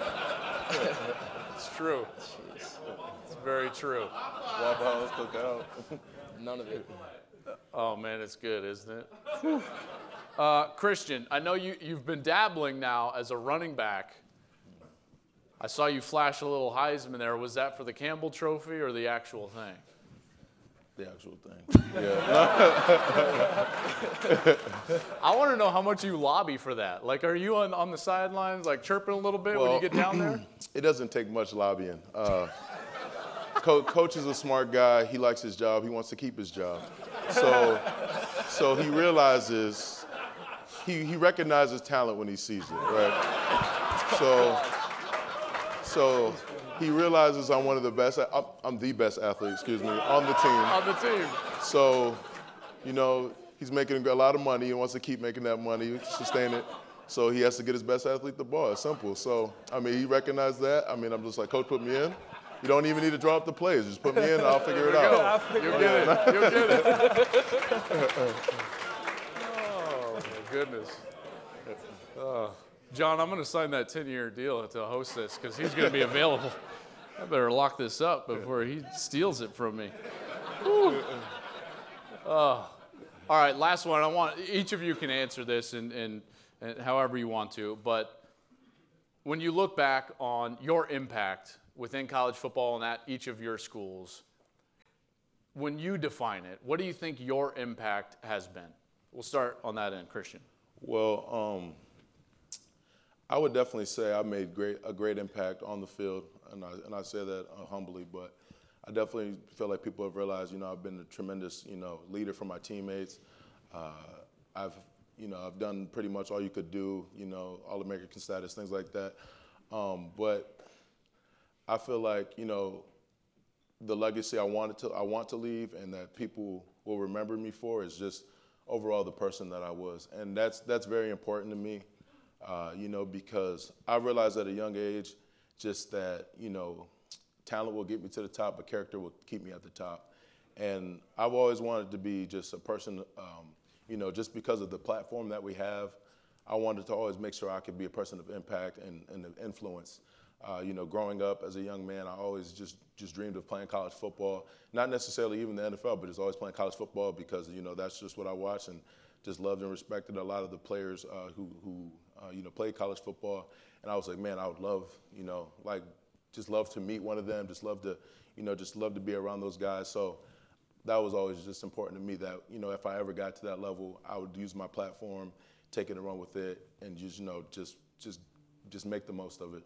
It's true. Jeez. It's very true. Waffle House cookout. None of it. Oh man, it's good, isn't it? Christian, I know you've been dabbling now as a running back. I saw you flash a little Heisman there. Was that for the Campbell Trophy or the actual thing? the actual thing. Yeah. I want to know how much you lobby for that. Like, are you on the sidelines, like chirping a little bit when you get down there? It doesn't take much lobbying. Coach is a smart guy. He likes his job. He wants to keep his job. So he realizes, he recognizes talent when he sees it, right? So he realizes I'm one of the best, I'm the best athlete, excuse me, on the team. On the team. So, you know, he's making a lot of money and wants to keep making that money, sustain it. So he has to get his best athlete the ball. It's simple. So, I mean, he recognized that. I mean, I'm just like, Coach, put me in. You don't even need to draw up the plays. Just put me in and I'll figure it out. You'll get it. You'll get it. Oh, my goodness. John, I'm going to sign that 10-year deal to host this because he's going to be available. I better lock this up before he steals it from me. All right, last one. I want each of you can answer this and however you want to, but when you look back on your impact within college football and at each of your schools, when you define it, what do you think your impact has been? We'll start on that end, Christian. Well, I would definitely say I made a great impact on the field, and I say that humbly, but I definitely feel like people have realized, you know, I've been a tremendous, you know, leader for my teammates. I've done pretty much all you could do, you know, All-American status, things like that. But I feel like, you know, the legacy I want to leave and that people will remember me for is just overall the person that I was. And that's very important to me, you know, because I realized at a young age just that, you know, talent will get me to the top, but character will keep me at the top. And I've always wanted to be just a person, you know, just because of the platform that we have, I wanted to always make sure I could be a person of impact and of influence. You know, growing up as a young man, I always just dreamed of playing college football. Not necessarily even the NFL, but just always playing college football because, you know, that's just what I watched and just loved and respected a lot of the players who you know, played college football. And I was like, man, I would love, you know, like just love to meet one of them, just love to, you know, just love to be around those guys. So that was always just important to me that, you know, if I ever got to that level, I would use my platform, take it and run with it, and just, you know, just make the most of it.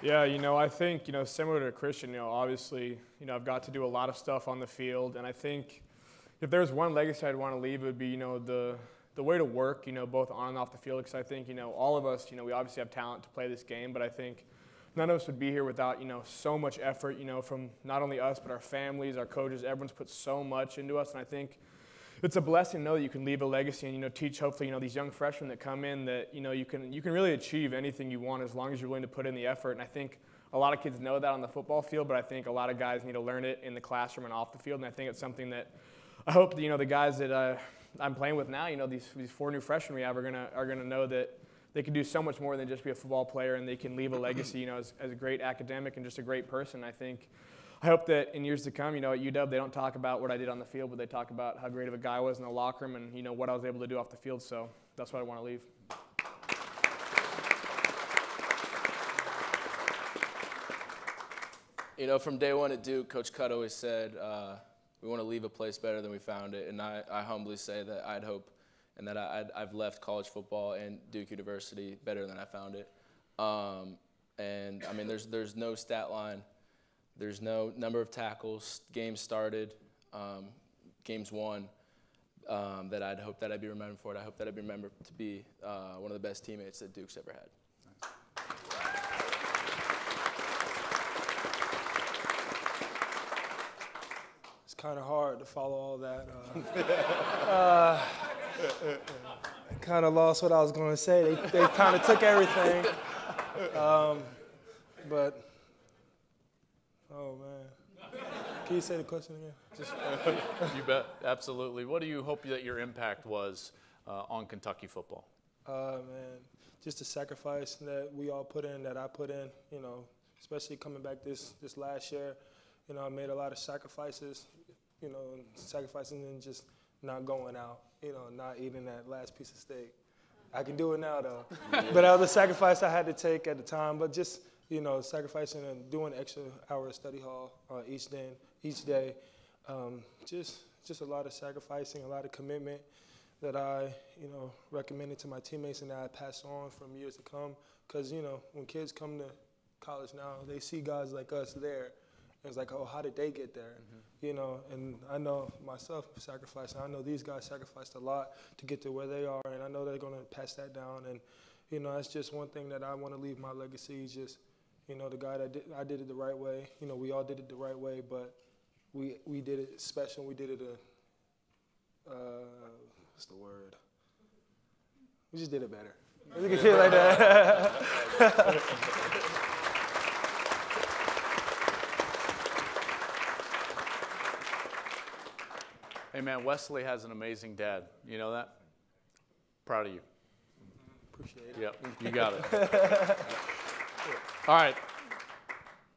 Yeah, you know, I think, you know, similar to Christian, you know, obviously, you know, I've got to do a lot of stuff on the field, and I think if there's one legacy I'd want to leave, it would be, you know, the way to work, you know, both on and off the field, because I think, you know, all of us, you know, we obviously have talent to play this game, but I think none of us would be here without, you know, so much effort, you know, from not only us, but our families, our coaches, everyone's put so much into us, and I think it's a blessing to know that you can leave a legacy and, you know, teach hopefully, you know, these young freshmen that come in that, you know, you can really achieve anything you want as long as you're willing to put in the effort. And I think a lot of kids know that on the football field, but I think a lot of guys need to learn it in the classroom and off the field. And I think it's something that I hope that, you know, the guys that I'm playing with now, you know, these 4 new freshmen we have are gonna know that they can do so much more than just be a football player, and they can leave a legacy, you know, as a great academic and just a great person. I hope that in years to come, you know, at UW, they don't talk about what I did on the field, but they talk about how great of a guy I was in the locker room and, you know, what I was able to do off the field. So that's what I want to leave. You know, from day one at Duke, Coach Klatt always said, we want to leave a place better than we found it. And I humbly say that I'd hope and that I've left college football and Duke University better than I found it. And, I mean, there's no stat line. There's no number of tackles, games started, games won, that I'd hope that I'd be remembered for it. I hope that I'd be remembered to be one of the best teammates that Duke's ever had. It's kind of hard to follow all that. I kind of lost what I was going to say. They kind of took everything. But, oh, man. Can you say the question again? You bet, absolutely. What do you hope that your impact was on Kentucky football? Man, just the sacrifice that we all put in, that I put in, you know, especially coming back this last year. You know, I made a lot of sacrifices, you know, sacrificing and just not going out, you know, not eating that last piece of steak. I can do it now, though. But that was a sacrifice I had to take at the time. But just, sacrificing and doing extra hour of study hall each day. Just a lot of sacrificing, a lot of commitment that I, recommended to my teammates and that I pass on from years to come. Because, when kids come to college now, they see guys like us there. And it's like, oh, how did they get there? And I know myself sacrificing. I know these guys sacrificed a lot to get to where they are, and I know they're going to pass that down. And, that's just one thing that I want to leave my legacy is just, the guy that I did it the right way. We all did it the right way, but we did it special. We did it what's the word? We just did it better. You can feel like that. Hey, man, Wesley has an amazing dad. You know that? Proud of you. Appreciate it. Yep, you got it. All right.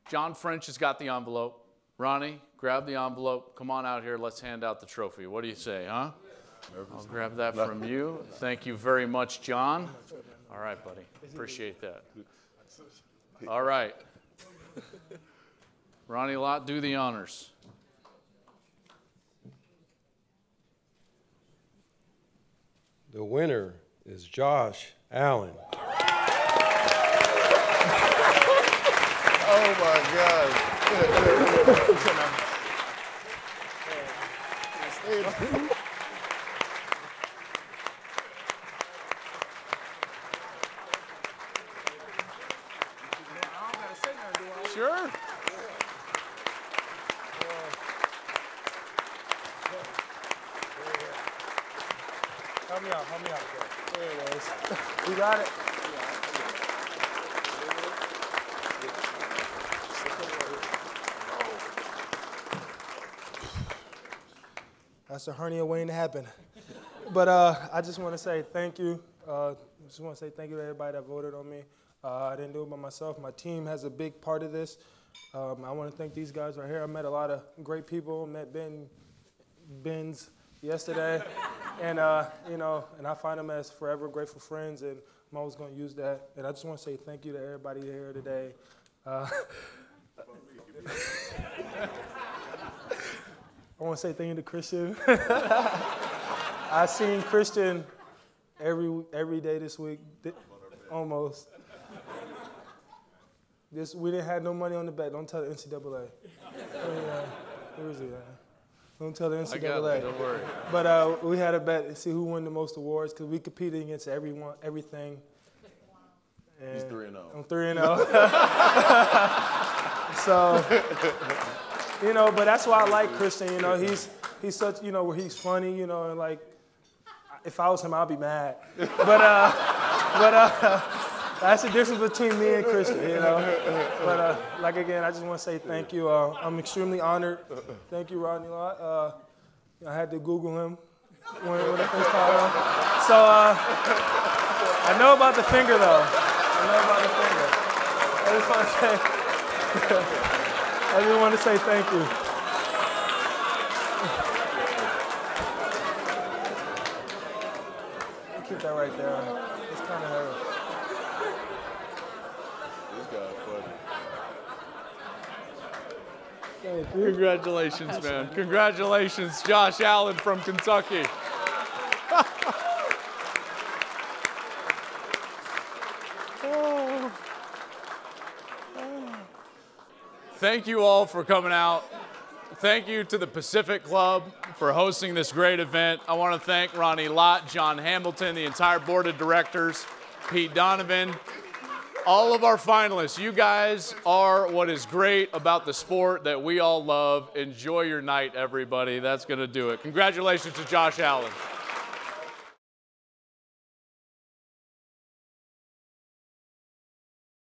John French has got the envelope. Ronnie, grab the envelope. Come on out here. Let's hand out the trophy. What do you say, huh? I'll grab that from you. Thank you very much, John. All right, buddy. Appreciate that. All right. Ronnie Lott, do the honors. The winner is Josh Allen. Oh my God. Sure. Help me out. There it is. You got it? That's a hernia waiting to happen. But I just want to say thank you. I just want to say thank you to everybody that voted on me. I didn't do it by myself. My team has a big part of this. I want to thank these guys right here. I met a lot of great people. Met Ben's yesterday. And, and I find them as forever grateful friends, and I'm always going to use that. And I just want to say thank you to everybody here today. I want to say thank you to Christian. I seen Christian every day this week, almost. We didn't have no money on the bet. Don't tell the NCAA. Where is he at? Don't tell the NCAA. I got it, don't worry. But we had a bet to see who won the most awards because we competed against everything. And He's 3-0. I'm 3-0. So, but that's why I like Christian. He's such, where he's funny, and like, if I was him, I'd be mad. But that's the difference between me and Christian, But like again, I just want to say thank you. I'm extremely honored. Thank you, Rodney Lott. I had to Google him when I first called him. So I know about the finger though. I just want to say thank you. Keep that right there. It's kind of heavy. Congratulations, man. Congratulations, Josh Allen from Kentucky. Thank you all for coming out. Thank you to the Pacific Club for hosting this great event. I want to thank Ronnie Lott, John Hamilton, the entire board of directors, Pete Donovan, all of our finalists. You guys are what is great about the sport that we all love. Enjoy your night, everybody. That's going to do it. Congratulations to Josh Allen.